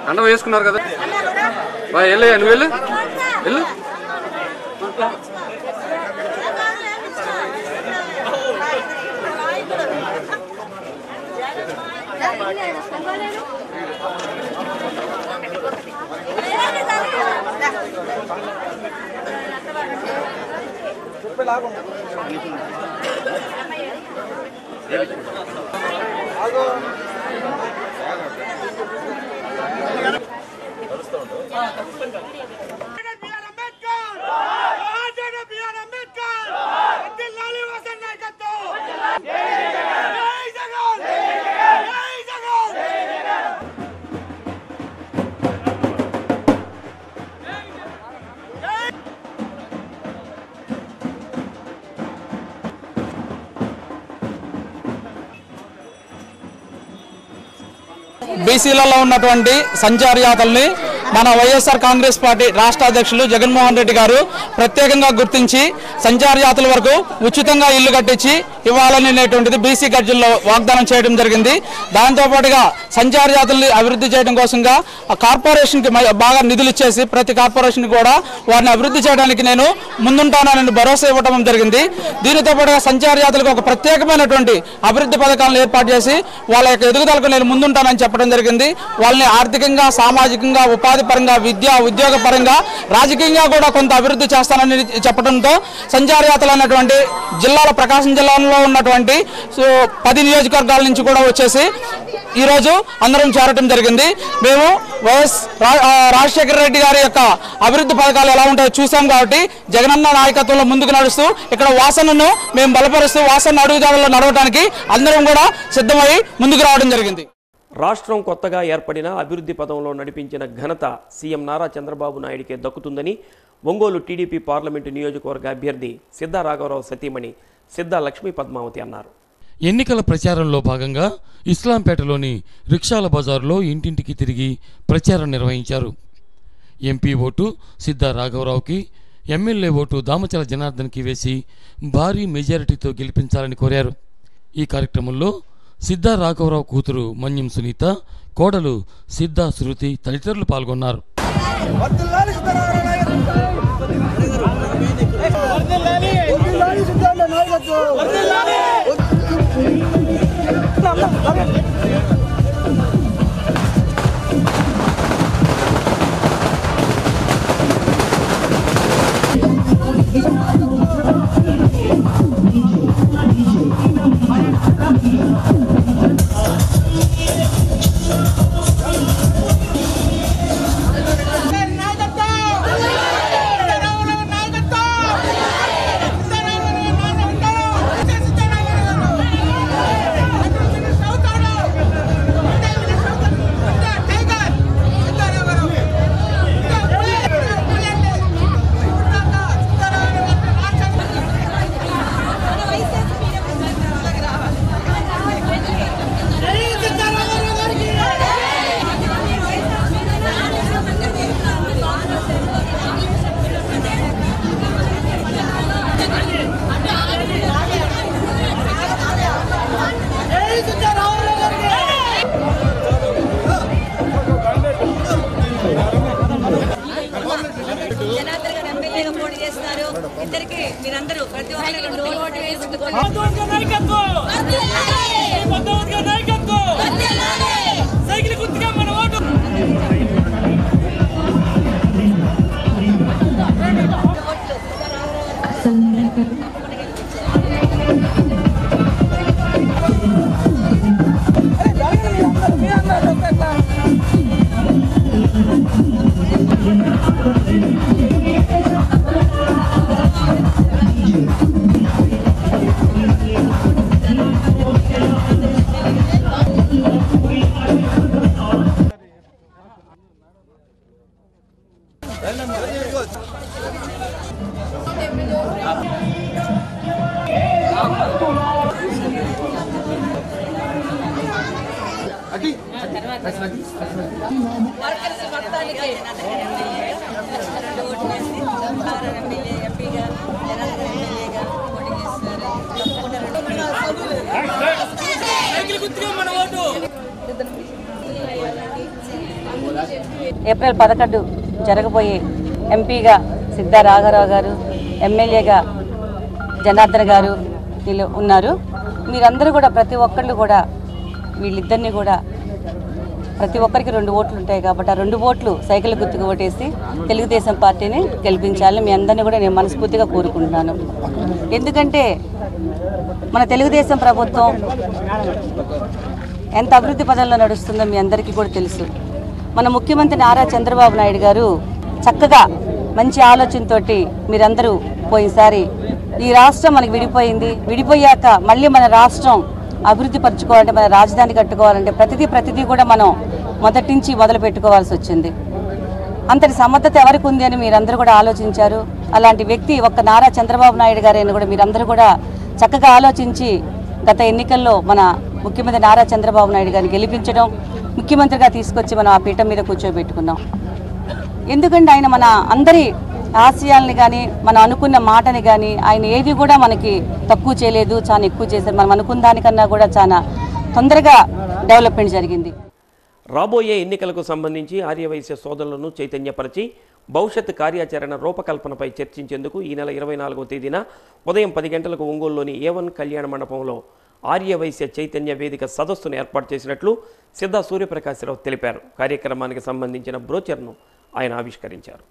కండ వేసుకున్నారు కదా, వెళ్ళయ్యా నువ్వు వెళ్ళు వెళ్ళు. బీసీలలో ఉన్నటువంటి సంచార యాత్రల్ని మన వైఎస్ఆర్ కాంగ్రెస్ పార్టీ రాష్ట్ర అధ్యక్షులు జగన్మోహన్ రెడ్డి గారు ప్రత్యేకంగా గుర్తించి సంచార యాత్రల వరకు ఉచితంగా ఇల్లు కట్టించి ఇవ్వాలనేటువంటిది బీసీ గర్జల్లో వాగ్దానం చేయడం జరిగింది. దాంతోపాటుగా సంచార యాత్రల్ని అభివృద్ధి చేయడం కోసంగా కార్పొరేషన్కి బాగా నిధులు ఇచ్చేసి ప్రతి కార్పొరేషన్ కూడా వారిని అభివృద్ధి చేయడానికి నేను ముందుంటానని భరోసా ఇవ్వడం జరిగింది. దీనితో పాటుగా సంచార యాత్రలకు ఒక ప్రత్యేకమైనటువంటి అభివృద్ధి పథకాలను ఏర్పాటు చేసి వాళ్ళ యొక్క ఎదుగుదలకు నేను ముందుంటానని చెప్పడం జరిగింది. వాళ్ళని ఆర్థికంగా, సామాజికంగా, ఉపాధి పరంగా, విద్యా ఉద్యోగ పరంగా, రాజకీయంగా కూడా కొంత అభివృద్ధి చేస్తానని చెప్పడంతో సంచార యాత్రలు అన్నటువంటి జిల్లాలో ప్రకాశం జిల్లాలో ఉన్నటువంటి 10 నియోజకవర్గాల నుంచి కూడా వచ్చేసి ఈరోజు అందరం చేరటం జరిగింది. మేము వైఎస్ రాజశేఖర రెడ్డి గారి యొక్క అభివృద్ధి పథకాలు ఎలా ఉంటాయో చూసాం కాబట్టి జగనన్న నాయకత్వంలో ముందుకు నడుస్తూ ఇక్కడ వాసనను మేము బలపరుస్తూ వాసన అడుగుజాడల్లో నడవడానికి అందరం కూడా సిద్ధమై ముందుకు రావడం జరిగింది. రాష్ట్రం కొత్తగా ఏర్పడిన అభివృద్ధి పదంలో నడిపించిన ఘనత సీఎం నారా చంద్రబాబు నాయుడికే దక్కుతుందని ఒంగోలు టీడీపీ పార్లమెంటు నియోజకవర్గ అభ్యర్థి సిద్ధా రాఘవరావు సతీమణి సిద్ధా లక్ష్మీ పద్మావతి అన్నారు. ఎన్నికల ప్రచారంలో భాగంగా ఇస్లాంపేటలోని రిక్షాల బజారులో ఇంటింటికి తిరిగి ప్రచారం నిర్వహించారు. ఎంపీ ఓటు సిద్ధా రాఘవరావుకి, ఎమ్మెల్యే ఓటు దామచల జనార్దన్కి వేసి భారీ మెజారిటీతో గెలిపించాలని కోరారు. ఈ కార్యక్రమంలో సిద్ధా రాఘవరావు కూతురు మన్యం సునీత, కోడలు సిద్ధా శృతి తదితరులు పాల్గొన్నారు. ఏప్రిల్ 11 జరగబోయే ఎంపీగా సిద్ధా రాఘరావు గారు, ఎమ్మెల్యేగా జనార్దన్ గారు వీళ్ళు ఉన్నారు. మీరందరూ కూడా ప్రతి ఒక్కళ్ళు కూడా వీళ్ళిద్దరిని కూడా ప్రతి ఒక్కరికి 2 ఓట్లు ఉంటాయి కాబట్టి ఆ 2 ఓట్లు సైకిల్ గుర్తుకు ఓటేసి తెలుగుదేశం పార్టీని గెలిపించాలని మీ అందరినీ కూడా నేను మనస్ఫూర్తిగా కోరుకుంటున్నాను. ఎందుకంటే మన తెలుగుదేశం ప్రభుత్వం ఎంత అభివృద్ధి పదంలో నడుస్తుందో మీ అందరికీ కూడా తెలుసు. మన ముఖ్యమంత్రి నారా చంద్రబాబు నాయుడు గారు చక్కగా మంచి ఆలోచనతోటి మీరందరూ పోయినసారి ఈ రాష్ట్రం మనకి విడిపోయాక మళ్ళీ మన రాష్ట్రం అభివృద్ధి పరచుకోవాలంటే, మన రాజధాని కట్టుకోవాలంటే ప్రతిదీ కూడా మనం మొదటి నుంచి మొదలు పెట్టుకోవాల్సి వచ్చింది. అంతటి సమర్థత ఎవరికి ఉంది అని మీరందరూ కూడా ఆలోచించారు. అలాంటి వ్యక్తి ఒక్క నారా చంద్రబాబు నాయుడు గారైనా కూడా మీరందరూ కూడా చక్కగా ఆలోచించి గత ఎన్నికల్లో మన ముఖ్యమంత్రి నారా చంద్రబాబు నాయుడు గారిని గెలిపించడం, ముఖ్యమంత్రిగా తీసుకొచ్చి మనం ఆ పీఠం మీద కూర్చోబెట్టుకున్నాం. ఎందుకంటే ఆయన మన అందరి ఆశయాల్ని కానీ మనం అనుకున్న మాటని కానీ ఆయన ఏది కూడా మనకి తక్కువ చేయలేదు, చాలా ఎక్కువ చేశారు. మనం అనుకున్న దానికన్నా కూడా చాలా తొందరగా డెవలప్మెంట్ జరిగింది. రాబోయే ఎన్నికలకు సంబంధించి ఆర్యవైశ్య సోదరులను చైతన్యపరిచి భవిష్యత్ కార్యాచరణ రూపకల్పనపై చర్చించేందుకు ఈ నెల 24వ తేదీన ఉదయం 10 గంటలకు ఒంగోలులోని A1 కళ్యాణ మండపంలో ఆర్యవైశ్య చైతన్య వేదిక సదస్సును ఏర్పాటు చేసినట్లు సిద్ధా సూర్యప్రకాశరావు తెలిపారు. కార్యక్రమానికి సంబంధించిన బ్రోచర్ను ఆయన ఆవిష్కరించారు.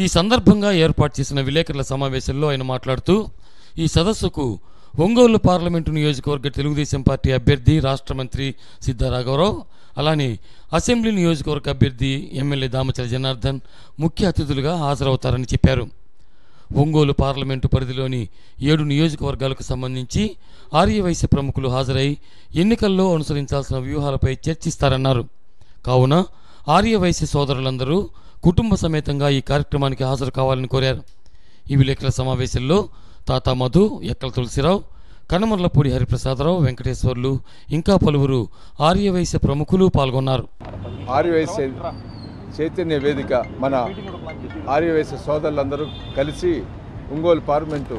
ఈ సందర్భంగా ఏర్పాటు చేసిన విలేకరుల సమావేశంలో ఆయన మాట్లాడుతూ ఈ సదస్సుకు ఒంగోలు పార్లమెంటు నియోజకవర్గ తెలుగుదేశం పార్టీ అభ్యర్థి రాష్ట్ర మంత్రి సిద్ధా రాఘవరావు, అలానే అసెంబ్లీ నియోజకవర్గ అభ్యర్థి ఎమ్మెల్యే దామచల జనార్దన్ ముఖ్య అతిథులుగా హాజరవుతారని చెప్పారు. ఒంగోలు పార్లమెంటు పరిధిలోని 7 నియోజకవర్గాలకు సంబంధించి ఆర్యవైశ్య ప్రముఖులు హాజరై ఎన్నికల్లో అనుసరించాల్సిన వ్యూహాలపై చర్చిస్తారన్నారు. కావున ఆర్యవైశ్య సోదరులందరూ కుటుంబ సమేతంగా ఈ కార్యక్రమానికి హాజరు కావాలని కోరారు. ఈ విలేకరుల సమావేశంలో తాతా మధు, ఎక్కల తులసిరావు, కనమర్లపూడి హరిప్రసాదరావు, వెంకటేశ్వర్లు ఇంకా పలువురు ఆర్యవైశ్య ప్రముఖులు పాల్గొన్నారు. ఆర్యవైశ్య చైతన్య వేదిక మన ఆర్యవైశ్య సోదరులందరూ కలిసి ఒంగోలు పార్లమెంటు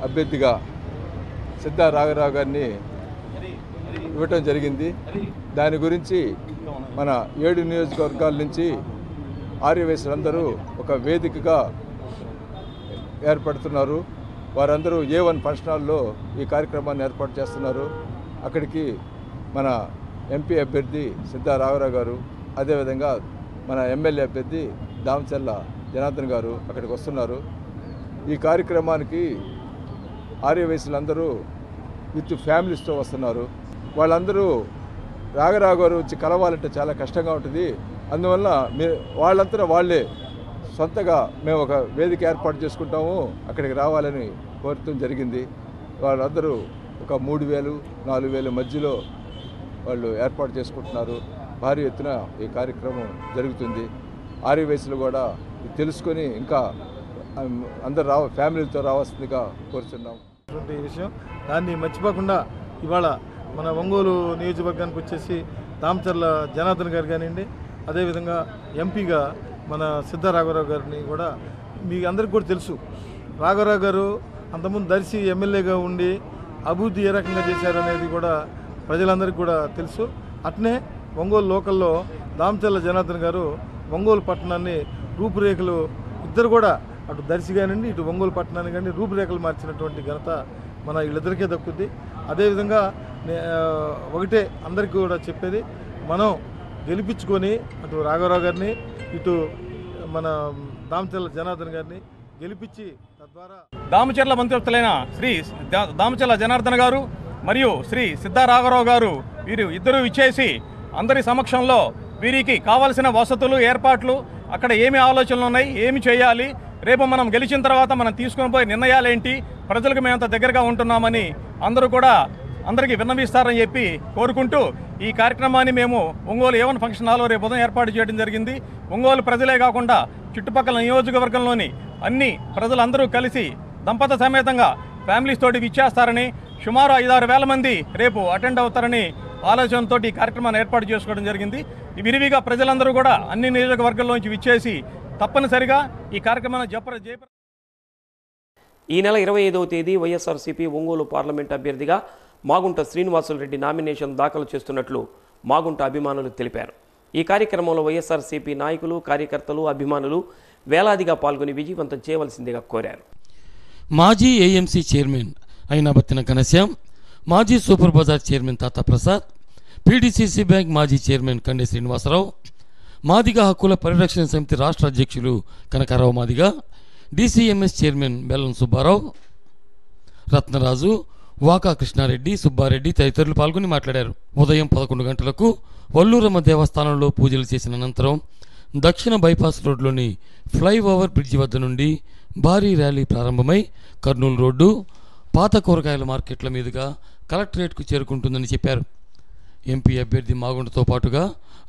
అభ్యర్థిగా సిద్ధా రాఘరావు గారిని ఇవ్వటం జరిగింది. దాని గురించి మన 7 నియోజకవర్గాల నుంచి ఆర్యవైశ్యులందరూ ఒక వేదికగా ఏర్పడుతున్నారు. వారందరూ A1 ఫంక్షన్ హాల్లో ఈ కార్యక్రమాన్ని ఏర్పాటు చేస్తున్నారు. అక్కడికి మన ఎంపీ అభ్యర్థి సిద్ధా రాఘరావు గారు, అదేవిధంగా మన ఎమ్మెల్యే అభ్యర్థి దామచల్ల జనార్దన్ గారు అక్కడికి వస్తున్నారు. ఈ కార్యక్రమానికి ఆర్యవైశ్యులందరూ విత్ ఫ్యామిలీస్తో వస్తున్నారు. వాళ్ళందరూ రాఘరావు గారు వచ్చి కలవాలంటే చాలా కష్టంగా ఉంటుంది. అందువల్ల వాళ్ళంతా వాళ్ళే సొంతగా మేము ఒక వేదిక ఏర్పాటు చేసుకుంటాము, అక్కడికి రావాలని కోరటం జరిగింది. వాళ్ళందరూ ఒక 3,000-4,000 మధ్యలో వాళ్ళు ఏర్పాటు చేసుకుంటున్నారు. భారీ ఎత్తున ఈ కార్యక్రమం జరుగుతుంది. ఆర్యవైశ్యులు కూడా తెలుసుకొని ఇంకా అందరు ఫ్యామిలీతో రావాల్సిందిగా కోరుతున్నాం. ఈ విషయం దాన్ని మర్చిపోకుండా ఇవాళ మన ఒంగోలు నియోజకవర్గానికి వచ్చేసి దామచర్ల జనార్దన్ గారు కానివ్వండి, అదేవిధంగా ఎంపీగా మన సిద్ధా రాఘవరావు గారిని కూడా మీకు అందరికీ కూడా తెలుసు. రాఘవరావు గారు అంతకుముందు దర్శి ఎమ్మెల్యేగా ఉండి అభివృద్ధి ఏ రకంగా చేశారనేది కూడా ప్రజలందరికీ కూడా తెలుసు. అట్నే ఒంగోలు లోకల్లో దామచర్ల జనార్దన్ గారు ఒంగోలు పట్టణాన్ని రూపురేఖలు ఇద్దరు కూడా అటు దర్శి కానివ్వండి ఇటు ఒంగోలు పట్టణాన్ని కానీ రూపురేఖలు మార్చినటువంటి ఘనత మన వీళ్ళిద్దరికీ దక్కుద్ది. అదేవిధంగా ఒకటే అందరికీ కూడా చెప్పేది, మనం గెలిపించుకొని అటు రాఘవరావు గారిని ఇటు మన దామచర్ల జనార్దన్ గారిని గెలిపించి తద్వారా దామచర్ల మంత్రివర్తులైన శ్రీ దామచర్ల జనార్దన్ గారు మరియు శ్రీ సిద్ధా రాఘవరావు గారు వీరు ఇద్దరూ ఇచ్చేసి అందరి సమక్షంలో వీరికి కావాల్సిన వసతులు ఏర్పాట్లు అక్కడ ఏమి ఆలోచనలు ఉన్నాయి, ఏమి చేయాలి, రేపు మనం గెలిచిన తర్వాత మనం తీసుకొని పోయే నిర్ణయాలేంటి, ప్రజలకు మేమంత దగ్గరగా ఉంటున్నామని అందరూ కూడా అందరికీ విన్నవిస్తారని చెప్పి కోరుకుంటూ ఈ కార్యక్రమాన్ని మేము ఒంగోలు A1 ఫంక్షన్ హాల్లో రేపు ఉదయం ఏర్పాటు చేయడం జరిగింది. ఒంగోలు ప్రజలే కాకుండా చుట్టుపక్కల నియోజకవర్గంలోని అన్ని ప్రజలందరూ కలిసి దంపత సమేతంగా ఫ్యామిలీస్ తోటి విచ్చేస్తారని, సుమారు 5-6 వేల మంది రేపు అటెండ్ అవుతారని ఆలోచనతో ఈ కార్యక్రమాన్ని ఏర్పాటు చేసుకోవడం జరిగింది. విరివిగా ప్రజలందరూ కూడా అన్ని నియోజకవర్గాల్లోంచి విచ్చేసి తప్పనిసరిగా ఈ కార్యక్రమాన్ని జయప్రద. ఈ నెల 25వ తేదీ వైఎస్ఆర్సీపీ ఒంగోలు పార్లమెంట్ అభ్యర్థిగా మాగుంట శ్రీనివాసులరెడ్డి నామినేషన్ దాఖలు చేస్తున్నట్లు మాగుంట అభిమానులు తెలిపారు. ఈ కార్యక్రమంలో వైఎస్ఆర్సీపీ నాయకులు, కార్యకర్తలు, అభిమానులు వేలాదిగా పాల్గొని విజయవంతం చేయవలసిందిగా కోరారు. మాజీ ఏఎంసీ చైర్మన్ అయిన బత్తిన ఘనశ్యాం, మాజీ సూపర్ బజార్ చైర్మన్ తాతా ప్రసాద్, పీడీసీసీ బ్యాంక్ మాజీ చైర్మన్ కండే శ్రీనివాసరావు, మాదిగ హక్కుల పరిరక్షణ సమితి రాష్ట్ర అధ్యక్షులు కనకారావు మాదిగ, డీసీఎంఎస్ చైర్మన్ బెల్లం సుబ్బారావు, రత్నరాజు, వాకా కృష్ణారెడ్డి, సుబ్బారెడ్డి తదితరులు పాల్గొని మాట్లాడారు. ఉదయం 11 గంటలకు వల్లూరమ్మ దేవస్థానంలో పూజలు చేసిన అనంతరం దక్షిణ బైపాస్ రోడ్లోని ఫ్లైఓవర్ బ్రిడ్జి వద్ద నుండి భారీ ర్యాలీ ప్రారంభమై కర్నూలు రోడ్డు, పాత కూరగాయల మార్కెట్ల మీదుగా కలెక్టరేట్కు చేరుకుంటుందని చెప్పారు. ఎంపీ అభ్యర్థి మాగుంటతో పాటుగా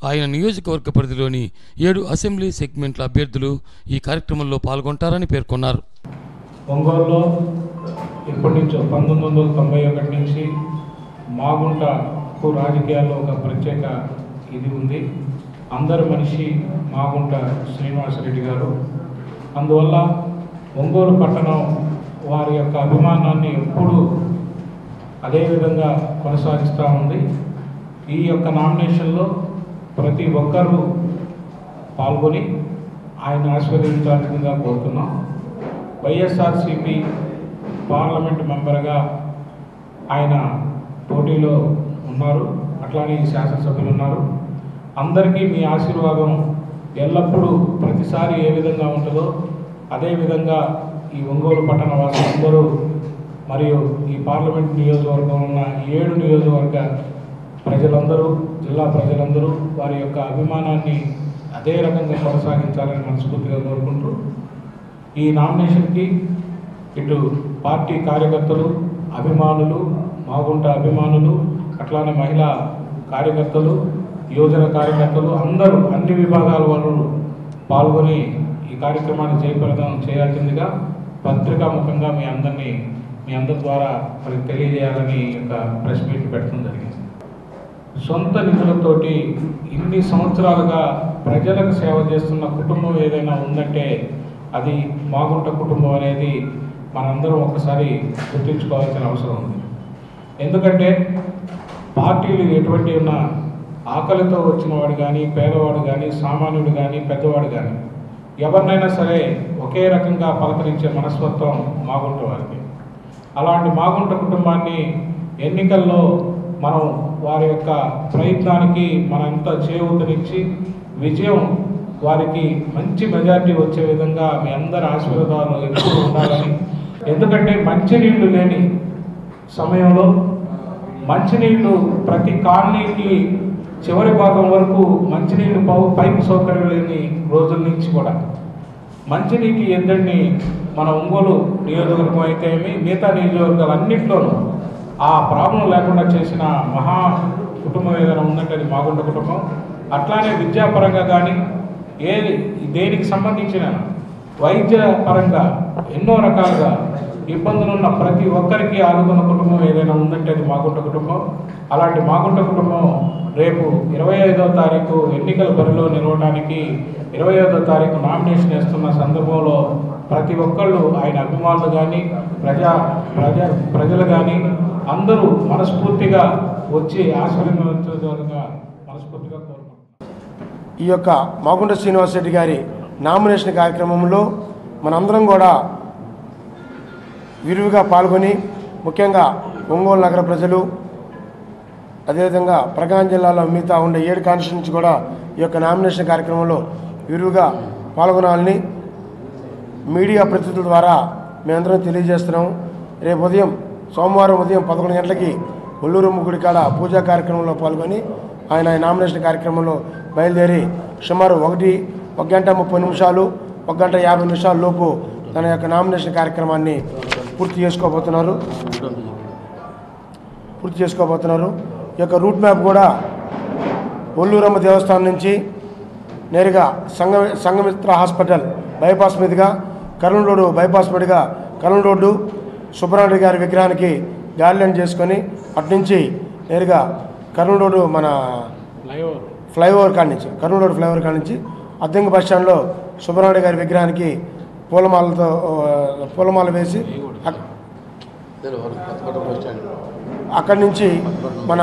ఆయన నియోజకవర్గ పరిధిలోని 7 అసెంబ్లీ సెగ్మెంట్ల అభ్యర్థులు ఈ కార్యక్రమంలో పాల్గొంటారని పేర్కొన్నారు. ఒంగోలులో ఇప్పటి నుంచో 1991 నుంచి మాగుంటకు రాజకీయాల్లో ఒక ప్రత్యేక ఇది ఉంది. అందరి మనిషి మాగుంట శ్రీనివాసరెడ్డి గారు. అందువల్ల ఒంగోలు పట్టణం వారి యొక్క అభిమానాన్ని ఎప్పుడూ అదేవిధంగా కొనసాగిస్తూ ఉంది. ఈ యొక్క నామినేషన్లో ప్రతి ఒక్కరూ పాల్గొని ఆయన ఆశీర్వదించాల్సిందిగా కోరుతున్నాం. వైఎస్ఆర్సీపీ పార్లమెంట్ మెంబర్గా ఆయన పోటీలో ఉన్నారు, అట్లానే ఈ శాసనసభ్యులు ఉన్నారు. అందరికీ మీ ఆశీర్వాదం ఎల్లప్పుడూ ప్రతిసారి ఏ విధంగా ఉంటుందో అదేవిధంగా ఈ ఒంగోలు పట్టణ వాసులందరూ మరియు ఈ పార్లమెంట్ నియోజకవర్గం ఉన్న 7 నియోజకవర్గ ప్రజలందరూ, జిల్లా ప్రజలందరూ వారి యొక్క అభిమానాన్ని అదే రకంగా కొనసాగించాలని మనస్ఫూర్తిగా కోరుకుంటూ ఈ నామినేషన్కి ఇటు పార్టీ కార్యకర్తలు, అభిమానులు, మాగుంట అభిమానులు, అట్లానే మహిళా కార్యకర్తలు, యువజన కార్యకర్తలు అందరూ అన్ని విభాగాల వారు పాల్గొని ఈ కార్యక్రమాన్ని జయప్రదం చేయాల్సిందిగా పత్రికాముఖంగా మీ అందరి ద్వారా మనకి తెలియజేయాలని యొక్క ప్రెస్ మీట్ పెట్టడం జరిగింది. సొంత నిధులతోటి ఇన్ని సంవత్సరాలుగా ప్రజలకు సేవ చేస్తున్న కుటుంబం ఏదైనా ఉందంటే అది మాగుంట కుటుంబం అనేది మనందరం ఒకసారి గుర్తుంచుకోవాల్సిన అవసరం ఉంది. ఎందుకంటే పార్టీలు ఎటువంటి ఉన్న ఆకలితో వచ్చిన వాడు కానీ, పేదవాడు కానీ, సామాన్యుడు కానీ, పెద్దవాడు కానీ ఎవరినైనా సరే ఒకే రకంగా పలకరించే మనస్తత్వం మాగుంట వారికి. అలాంటి మాగుంట కుటుంబాన్ని ఎన్నికల్లో మనం వారి యొక్క ప్రయత్నానికి మనంతా చేయూతనిచ్చి విజయం వారికి మంచి మెజారిటీ వచ్చే విధంగా మీ అందరి ఆశీర్వాదాలు ఎక్కువ ఉండాలని. ఎందుకంటే మంచినీళ్లు లేని సమయంలో మంచినీళ్లు ప్రతి కాలనీకి చివరి భాగం వరకు మంచినీళ్ళు పైపు సౌకర్యం లేని రోజుల నుంచి కూడా మంచినీటి ఎద్దడిని మన ఒంగోలు నియోజకవర్గం అయితే మిగతా నియోజకవర్గాలన్నింటిలోనూ ఆ ప్రాబ్లం లేకుండా చేసిన మహా కుటుంబం ఏదైనా ఉందంటే అది మాగుంట కుటుంబం. అట్లానే విద్యాపరంగా కానీ దేనికి సంబంధించిన వైద్య పరంగా ఎన్నో రకాలుగా ఇబ్బందులున్న ప్రతి ఒక్కరికి ఆదుకున్న కుటుంబం ఏదైనా ఉందంటే అది మాగుంట కుటుంబం. అలాంటి మాగుంట కుటుంబం రేపు 25వ తారీఖు ఎన్నికల బరిలో నిలవడానికి 25వ తారీఖు నామినేషన్ వేస్తున్న సందర్భంలో ప్రతి ఒక్కళ్ళు ఆయన అభిమానులు కానీ ప్రజలు కానీ అందరూ మనస్ఫూర్తిగా వచ్చి ఆశీర్వదించగా మనస్ఫూర్తిగా కోరుకుంటున్నాను. ఈ యొక్క మాగుంట శ్రీనివాసరెడ్డి గారి నామినేషన్ కార్యక్రమంలో మనందరం కూడా విరివిగా పాల్గొని ముఖ్యంగా ఒంగోలు నగర ప్రజలు అదేవిధంగా ప్రకాశం జిల్లాలో మిగతా ఉండే 7 కాన్స్టిట్యూన్సీ కూడా ఈ యొక్క నామినేషన్ కార్యక్రమంలో విరివిగా పాల్గొనాలని మీడియా ప్రతినిధుల ద్వారా మేమందరం తెలియజేస్తున్నాము. రేపు ఉదయం సోమవారం ఉదయం 11 గంటలకి ఒల్లూరమ్మ గుడి కాడ పూజా కార్యక్రమంలో పాల్గొని ఆయన నామినేషన్ కార్యక్రమంలో బయలుదేరి సుమారు 1 గంట 30 నిమిషాలు 1 గంట 50 నిమిషాల లోపు తన యొక్క నామినేషన్ కార్యక్రమాన్ని పూర్తి చేసుకోబోతున్నారు. ఈ యొక్క రూట్ మ్యాప్ కూడా ఒల్లూరమ్మ దేవస్థానం నుంచి నేరుగా సంగమిత్ర హాస్పిటల్ బైపాస్ మీదుగా కర్నూలు రోడ్డు బైపాస్ మీదుగా కర్నూలు రోడ్డు సుబ్రహ్మణ్య గారి విగ్రహానికి గార్లెండ్ చేసుకొని అటునుంచి నేరుగా కర్నూలు రోడ్డు మన ఫ్లైఓవర్ కాడి నుంచి కర్నూలు రోడ్డు ఫ్లైఓవర్ కాడి నుంచి అద్దెంకి బస్ స్టాండ్లో సుబ్రహ్మణ్య గారి విగ్రహానికి పూలమాల వేసి అక్కడి నుంచి మన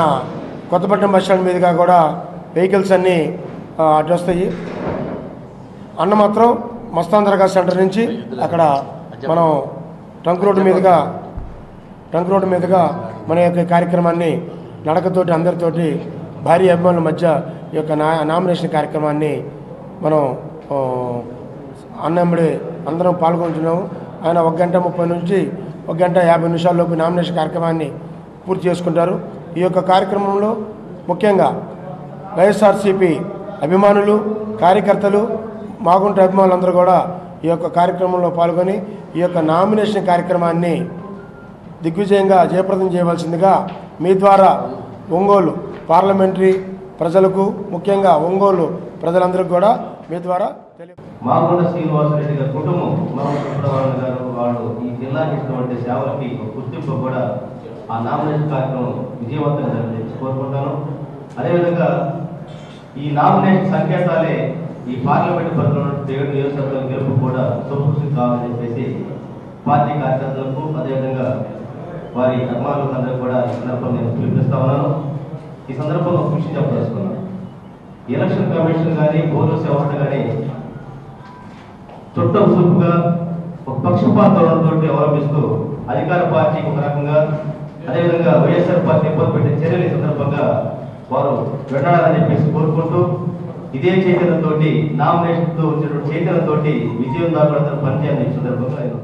కొత్తపట్నం బస్ స్టాండ్ మీదుగా కూడా వెహికల్స్ అన్నీ అటు వస్తాయి. అన్న మాత్రం మస్తాన్ దర్గా సెంటర్ నుంచి అక్కడ మనం ట్రంక్ రోడ్డు మీదుగా మన యొక్క కార్యక్రమాన్ని నడకతోటి అందరితోటి భారీ అభిమానుల మధ్య ఈ యొక్క నామినేషన్ కార్యక్రమాన్ని మనం అన్నమ్మడి అందరం పాల్గొంటున్నాము. ఆయన 1 గంట 30 నుంచి 1 గంట 50 నిమిషాల్లోపు నామినేషన్ కార్యక్రమాన్ని పూర్తి చేసుకుంటారు. ఈ యొక్క కార్యక్రమంలో ముఖ్యంగా వైఎస్ఆర్సీపీ అభిమానులు కార్యకర్తలు మాగుంట అభిమానులందరూ కూడా ఈ యొక్క కార్యక్రమంలో పాల్గొని ఈ యొక్క నామినేషన్ కార్యక్రమాన్ని దిగ్విజయంగా జయప్రదం చేయవలసిందిగా మీ ద్వారా ఒంగోలు పార్లమెంటరీ ప్రజలకు ముఖ్యంగా ఒంగోలు ప్రజలందరికీ కూడా మీ ద్వారా మాగుంట శ్రీనివాసరెడ్డి గారి కుటుంబం మాగుంట గారు వాళ్ళు ఈ జిల్లాకి ఇచ్చినటువంటి సేవలకి గుర్తింపు కూడా ఆ నామినేషన్ కార్యక్రమం విజయవంతంగా జరిగింది కోరుకుంటాను. అదేవిధంగా ఈ నామినేషన్ సంకేతాలే ఈ పార్లమెంట్ పరిధిలో 7 నియోజకవర్గాల గెలుపు కూడా శుభసూచన కావాలని చెప్పేసి పార్టీ కార్యకర్తలకు అదేవిధంగా వారి అభిమానులందరూ కూడా ఈ సందర్భంగా నేను పిలుపునిస్తా ఉన్నాను. ఈ సందర్భంగా ఒక విషయం చెప్పదలుచుకున్నాను. ఎలక్షన్ కమిషన్ కానీ పోలీస్ వ్యవస్థ కానీ చుట్టం చూపుగా ఒక పక్షపాతంతో అవలంబిస్తూ అధికార పార్టీకి ఒక రకంగా అదేవిధంగా వైఎస్ఆర్ పార్టీ ఇబ్బంది పెట్టే చర్యల సందర్భంగా వారు వెళ్లాలని చెప్పేసి కోరుకుంటూ ఇదే చైతన్యంతో నామినేషన్తో వచ్చినటువంటి చైతన్యంతో విజయం దాకా పనిచేయాలని సందర్భంగా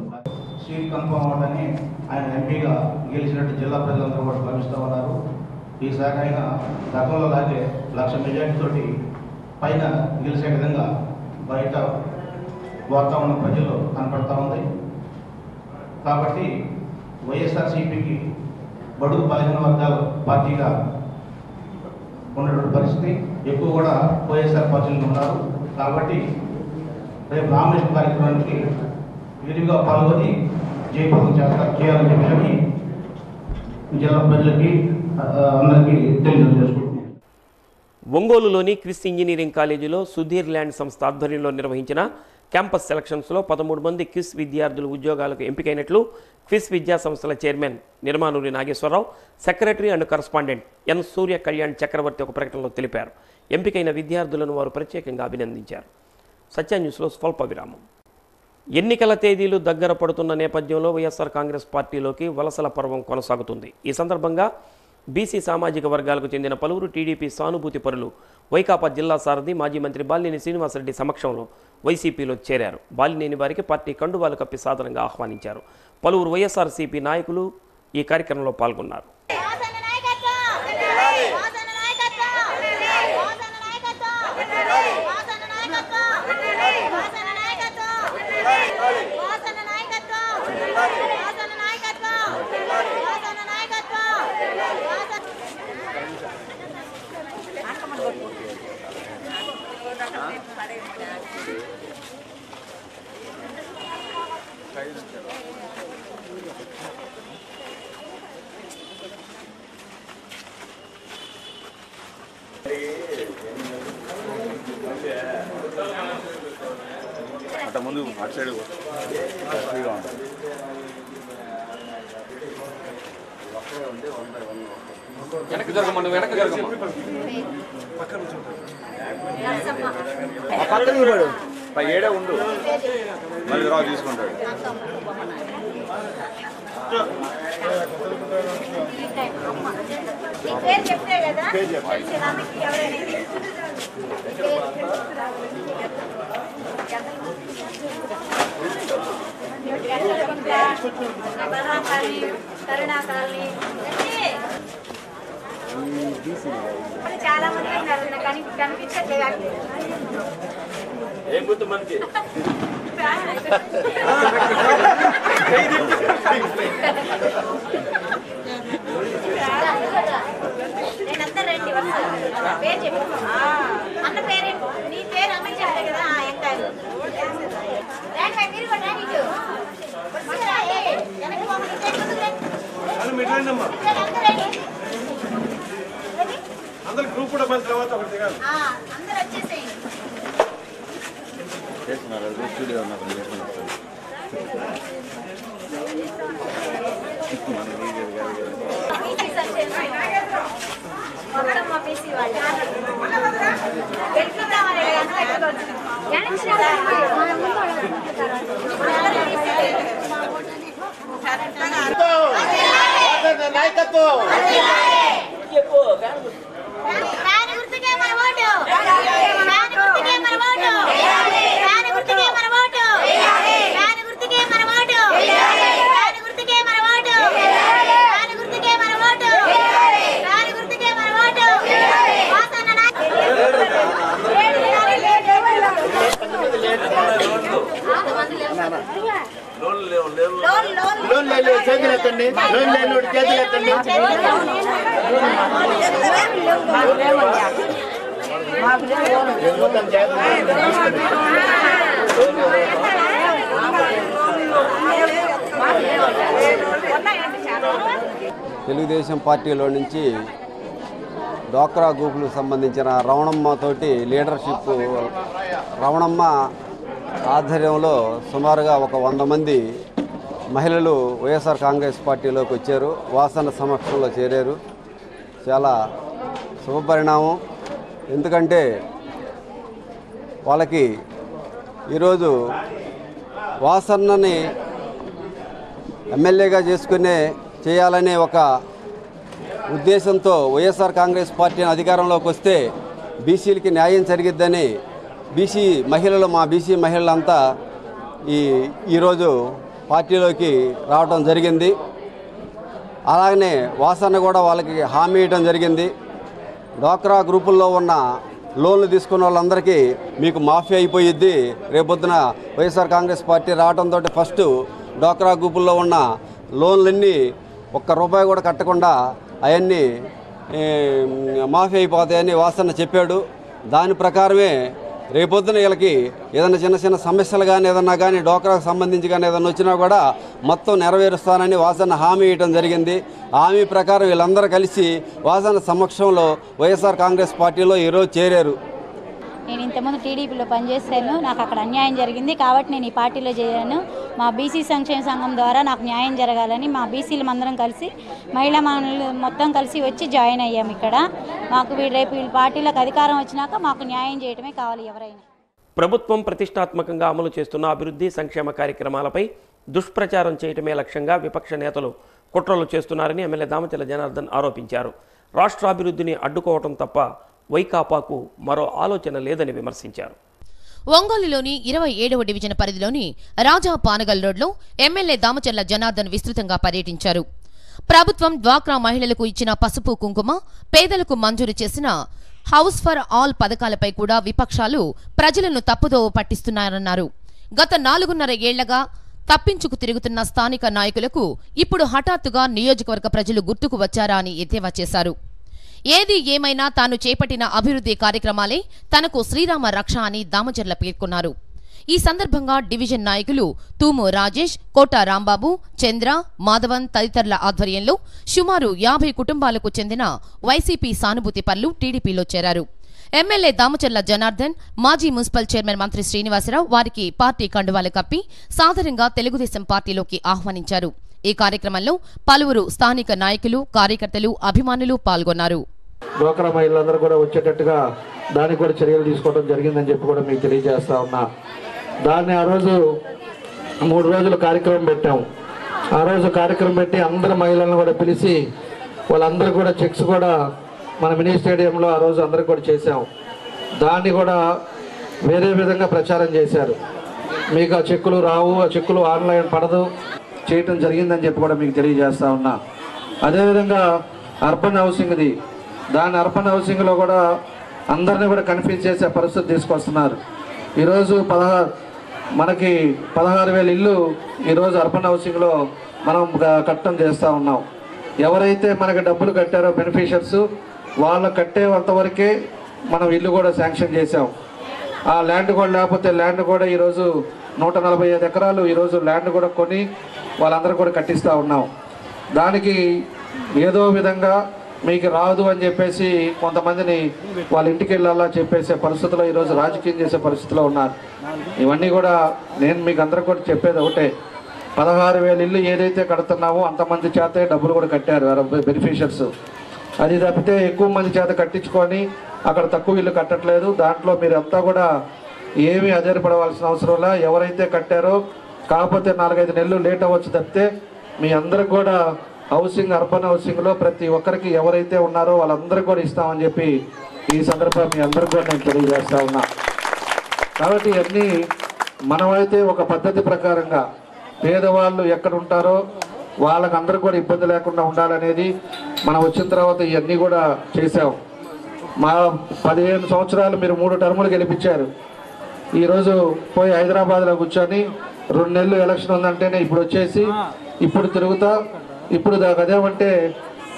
సీట్ కన్ఫర్మ్ అవ్వడాన్ని ఆయన ఎంపీగా గెలిచినట్టు జిల్లా ప్రజలందరూ కూడా భావిస్తూ ఉన్నారు. ఈసారి ఆయన గతంలో లాగే 1,00,000 మెజార్టీతోటి పైన గెలిచే విధంగా బయట వాతావరణం ప్రజలు కనపడతా ఉంది. కాబట్టి వైఎస్ఆర్సీపీకి బడుగు బలహీన వర్గాల పార్టీగా ఉన్నటువంటి పరిస్థితి ఎక్కువ కూడా వైఎస్ఆర్ పార్టీలు ఉన్నారు. కాబట్టి రేపు నామినేషన్ కార్యక్రమానికి విరివిగా పాల్గొని జయప్రదం చేయాలని చెప్పి జిల్లా ప్రజలకి అందరికీ తెలియజేసుకుంటున్నాం. ఒంగోలులోని క్రిస్ ఇంజనీరింగ్ కాలేజీలో సుధీర్ ల్యాండ్ సంస్థ ఆధ్వర్యంలో నిర్వహించిన క్యాంపస్ సెలక్షన్స్లో 13 మంది క్విజ్ విద్యార్థులు ఉద్యోగాలకు ఎంపికైనట్లు క్విజ్ విద్యా సంస్థల chairman Nirmanuri Nageswararao, secretary and correspondent N Surya Kalyan Chakravarthi ఒక ప్రకటనలో తెలిపారు. ఎంపికైన విద్యార్థులను వారు ప్రత్యేకంగా అభినందించారు. సత్య న్యూస్లో స్వల్ప విరామం. ఎన్నికల తేదీలు దగ్గర పడుతున్న నేపథ్యంలో వైఎస్ఆర్ కాంగ్రెస్ పార్టీలోకి వలసల పర్వం కొనసాగుతుంది. ఈ సందర్భంగా బీసీ సామాజిక వర్గాలకు చెందిన పలువురు టీడీపీ సానుభూతి పరులు వైకాపా జిల్లా సారథి మాజీ మంత్రి బాలినేని శ్రీనివాసరెడ్డి సమక్షంలో వైసీపీలో చేరారు. బాలినేని వారికి పార్టీ కండువాలు కప్పి సాదరంగా ఆహ్వానించారు. పలువురు వైఎస్ఆర్సీపీ నాయకులు ఈ కార్యక్రమంలో పాల్గొన్నారు. అట్ట ముందు అటు సైడ్ ఫ్రీగా ఉంటుంది. వెనక్కి జరగమండి, వెనక్కి జరగమ్మా. పక్కన ఏడే ఉండు మళ్ళీ తర్వాత తీసుకుంటాడు. చాలా మంది కానీ కనిపించట్లేదు. ఏం గుర్తు మనకి నేనంతా రండి పేరు చెప్పు. అన్న పేరు నీ పేరు అమ్మాయి చెప్పాలి కదా. ఎంకాయలు మీరు కూడా అందరు గ్రూప్ కూడా మన తర్వాత ఒకటి అందరూ వచ్చేసేయండి. స్టూడియో మొత్తం మా పీసీ వాళ్ళు నాయకత్వం గుర్తుకే మన ఓటు, గుర్తుకే మన ఓటు, గుర్తుకే మన ఓటు, గుర్తుకే మన ఓటు, గుర్తుకే మన ఓటు, గుర్తుకే మన ఓటు, గుర్తుకే మన ఓటు. చేతులు ఎత్తండి, లోన్ లేని చేతులు ఎత్తండి. తెలుగుదేశం పార్టీలో నుంచి డ్వాక్రా గ్రూపులకు సంబంధించిన రమణమ్మతోటి లీడర్షిప్ రమణమ్మ ఆధ్వర్యంలో సుమారుగా ఒక 100 మంది మహిళలు వైఎస్ఆర్ కాంగ్రెస్ పార్టీలోకి వచ్చారు. వాసన సమక్షంలో చేరారు. చాలా శుభపరిణామం. ఎందుకంటే వాళ్ళకి ఈరోజు వాసన్నని ఎమ్మెల్యేగా చేయాలనే ఒక ఉద్దేశంతో వైఎస్ఆర్ కాంగ్రెస్ పార్టీ అధికారంలోకి వస్తే బీసీలకి న్యాయం జరిగిద్దని మా బీసీ మహిళలంతా ఈరోజు పార్టీలోకి రావడం జరిగింది. అలాగనే వాసన్న కూడా వాళ్ళకి హామీ ఇవ్వడం జరిగింది. డ్వాక్రా గ్రూపుల్లో ఉన్న లోన్లు తీసుకున్న వాళ్ళందరికీ మీకు మాఫీ అయిపోయిద్ది. రేపొద్దున వైఎస్ఆర్ కాంగ్రెస్ పార్టీ రావడంతో ఫస్ట్ డ్వాక్రా గ్రూపుల్లో ఉన్న లోన్లన్నీ ₹1 కూడా కట్టకుండా అవన్నీ మాఫీ అయిపోతాయని వాసన్న చెప్పాడు. దాని ప్రకారమే రేపొద్దున వీళ్ళకి ఏదైనా చిన్న సమస్యలు కానీ ఏదన్నా కానీ డ్వాక్రాకు సంబంధించి కానీ ఏదైనా వచ్చినా కూడా మొత్తం నెరవేరుస్తానని వాసన్న హామీ ఇవ్వడం జరిగింది. హామీ ప్రకారం వీళ్ళందరూ కలిసి వాసన్న సమక్షంలో వైఎస్ఆర్ కాంగ్రెస్ పార్టీలో ఈరోజు చేరారు. నేను ఇంతకుముందు టీడీపీలో పనిచేశాను. నాకు అక్కడ అన్యాయం జరిగింది కాబట్టి నేను ఈ పార్టీలో చేరాను. మా బీసీ సంక్షేమ సంఘం ద్వారా నాకు న్యాయం జరగాలని మా బీసీలు అందరం కలిసి మహిళా మనులు మొత్తం కలిసి వచ్చి జాయిన్ అయ్యాము. ఇక్కడ మాకు రేపు వీళ్ళ పార్టీలకు అధికారం వచ్చినాక మాకు న్యాయం చేయడమే కావాలి ఎవరైనా. ప్రభుత్వం ప్రతిష్టాత్మకంగా అమలు చేస్తున్న అభివృద్ధి సంక్షేమ కార్యక్రమాలపై దుష్ప్రచారం చేయటమే లక్ష్యంగా విపక్ష నేతలు కుట్రలు చేస్తున్నారని ఎమ్మెల్యే దామచర్ల జనార్దన్ ఆరోపించారు. రాష్ట్రాభివృద్ధిని అడ్డుకోవటం తప్ప వైకాపాకు మరో ఆలోచన లేదని విమర్శించారు. ఒంగోలులోని 27వ డివిజన్ పరిధిలోని రాజా పానగల్ రోడ్లో ఎమ్మెల్యే దామచర్ల జనార్దన్ విస్తృతంగా పర్యటించారు. ప్రభుత్వం డ్వాక్రా మహిళలకు ఇచ్చిన పసుపు కుంకుమ, పేదలకు మంజూరు చేసిన హౌస్ ఫర్ ఆల్ పథకాలపై కూడా విపక్షాలు ప్రజలను తప్పుదోవ పట్టిస్తున్నారన్నారు. గత 4.5 ఏళ్లగా తప్పించుకు తిరుగుతున్న స్థానిక నాయకులకు ఇప్పుడు హఠాత్తుగా నియోజకవర్గ ప్రజలు గుర్తుకు వచ్చారా అని ఎద్దేవా చేశారు. ఏది ఏమైనా తాను చేపట్టిన అభివృద్ధి కార్యక్రమాలే తనకు శ్రీరామ రక్ష అని దామచర్ల పేర్కొన్నారు. ఈ సందర్భంగా డివిజన్ నాయకులు తూము రాజేష్, కోట రాంబాబు, చంద్ర, మాధవన్ తదితరుల ఆధ్వర్యంలో సుమారు 50 కుటుంబాలకు చెందిన వైసీపీ సానుభూతి పరులు టీడీపీలో చేరారు. ఎమ్మెల్యే దామచర్ల జనార్దన్, మాజీ మున్సిపల్ చైర్మన్ మంత్రి శ్రీనివాసరావు వారికి పార్టీ కండువాలు కప్పి సాదరంగా తెలుగుదేశం పార్టీలోకి ఆహ్వానించారు. ఈ కార్యక్రమంలో పలువురు స్థానిక నాయకులు, కార్యకర్తలు, అభిమానులు పాల్గొన్నారు. డ్వాక్రా మహిళలందరూ కూడా వచ్చేటట్టుగా దానికి కూడా చర్యలు తీసుకోవడం జరిగిందని చెప్పి కూడా మీకు తెలియజేస్తా ఉన్నా. దాన్ని ఆ రోజు 3 రోజులు కార్యక్రమం పెట్టాం. ఆ రోజు కార్యక్రమం పెట్టి అందరు మహిళలను కూడా పిలిచి వాళ్ళందరూ కూడా చెక్స్ కూడా మన మినీ స్టేడియంలో ఆ రోజు అందరికి కూడా చేశాం. దాన్ని కూడా వేరే విధంగా ప్రచారం చేశారు. మీకు ఆ చెక్కులు రావు, ఆ చెక్కులు ఆన్లైన్ పడదు చేయటం జరిగిందని చెప్పి కూడా మీకు తెలియజేస్తా ఉన్నా. అదేవిధంగా అర్బన్ హౌసింగ్ది, దాని అర్బన్ హౌసింగ్లో కూడా అందరినీ కూడా కన్ఫ్యూజ్ చేసే పరిస్థితి తీసుకొస్తున్నారు. ఈరోజు మనకి 16,000 ఇల్లు ఈరోజు అర్బన్ హౌసింగ్లో మనం కట్టడం చేస్తూ ఉన్నాం. ఎవరైతే మనకి డబ్బులు కట్టారో బెనిఫిషియర్స్ వాళ్ళు కట్టేంతవరకే మనం ఇల్లు కూడా శాంక్షన్ చేసాం. ఆ ల్యాండ్ కూడా లేకపోతే ల్యాండ్ కూడా ఈరోజు 145 ఎకరాలు ఈరోజు ల్యాండ్ కూడా కొని వాళ్ళందరూ కూడా కట్టిస్తూ ఉన్నాం. దానికి ఏదో విధంగా మీకు రాదు అని చెప్పేసి కొంతమందిని వాళ్ళ ఇంటికి వెళ్ళాలా చెప్పేసే పరిస్థితిలో ఈరోజు రాజకీయం చేసే పరిస్థితిలో ఉన్నారు. ఇవన్నీ కూడా నేను మీకు అందరికి కూడా చెప్పేది ఒకటే, 16,000 ఇల్లు ఏదైతే కడుతున్నామో అంతమంది చేతే డబ్బులు కూడా కట్టారు బెనిఫిషియర్స్. అది తప్పితే ఎక్కువ మంది చేత కట్టించుకొని అక్కడ తక్కువ ఇల్లు కట్టట్లేదు. దాంట్లో మీరు అంతా కూడా ఏమీ ఆధారపడవలసిన అవసరంలా. ఎవరైతే కట్టారో కాకపోతే 4-5 నెలలు లేట్ అవ్వచ్చు తప్పితే మీ అందరికి కూడా హౌసింగ్ అర్బన్ హౌసింగ్లో ప్రతి ఒక్కరికి ఎవరైతే ఉన్నారో వాళ్ళందరికీ కూడా ఇస్తామని చెప్పి ఈ సందర్భంగా మీ అందరికీ కూడా నేను తెలియజేస్తా ఉన్నా. కాబట్టి ఇవన్నీ మనమైతే ఒక పద్ధతి ప్రకారంగా పేదవాళ్ళు ఎక్కడ ఉంటారో వాళ్ళకి అందరికీ కూడా ఇబ్బంది లేకుండా ఉండాలనేది మనం వచ్చిన తర్వాత ఇవన్నీ కూడా చేసాం. మా 15 సంవత్సరాలు మీరు 3 టర్ములు గెలిపించారు. ఈరోజు పోయి హైదరాబాద్లో కూర్చొని 2 నెలలు ఎలక్షన్ ఉందంటేనే ఇప్పుడు వచ్చేసి ఇప్పుడు తిరుగుతా ఇప్పుడు అదేమంటే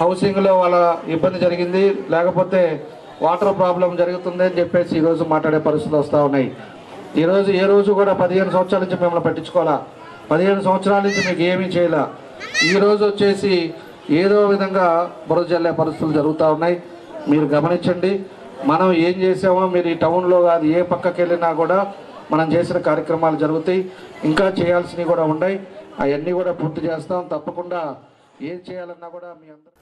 హౌసింగ్లో వాళ్ళ ఇబ్బంది జరిగింది, లేకపోతే వాటర్ ప్రాబ్లం జరుగుతుంది అని చెప్పేసి ఈరోజు మాట్లాడే పరిస్థితులు వస్తూ ఉన్నాయి. ఈరోజు ఏ రోజు కూడా 15 సంవత్సరాల నుంచి మిమ్మల్ని పట్టించుకోవాలా, 15 సంవత్సరాల నుంచి మీకు ఏమీ చేయాల. ఈరోజు వచ్చేసి ఏదో విధంగా బురద జల్లే పరిస్థితులు జరుగుతూ ఉన్నాయి. మీరు గమనించండి. మనం ఏం చేసామో మీరు ఈ టౌన్లో కాదు ఏ పక్కకి వెళ్ళినా కూడా మనం చేసిన కార్యక్రమాలు జరుగుతాయి. ఇంకా చేయాల్సినవి కూడా ఉన్నాయి. అవన్నీ కూడా పూర్తి చేస్తాం. తప్పకుండా ఏం చేయాలన్నా కూడా మీ అందరూ.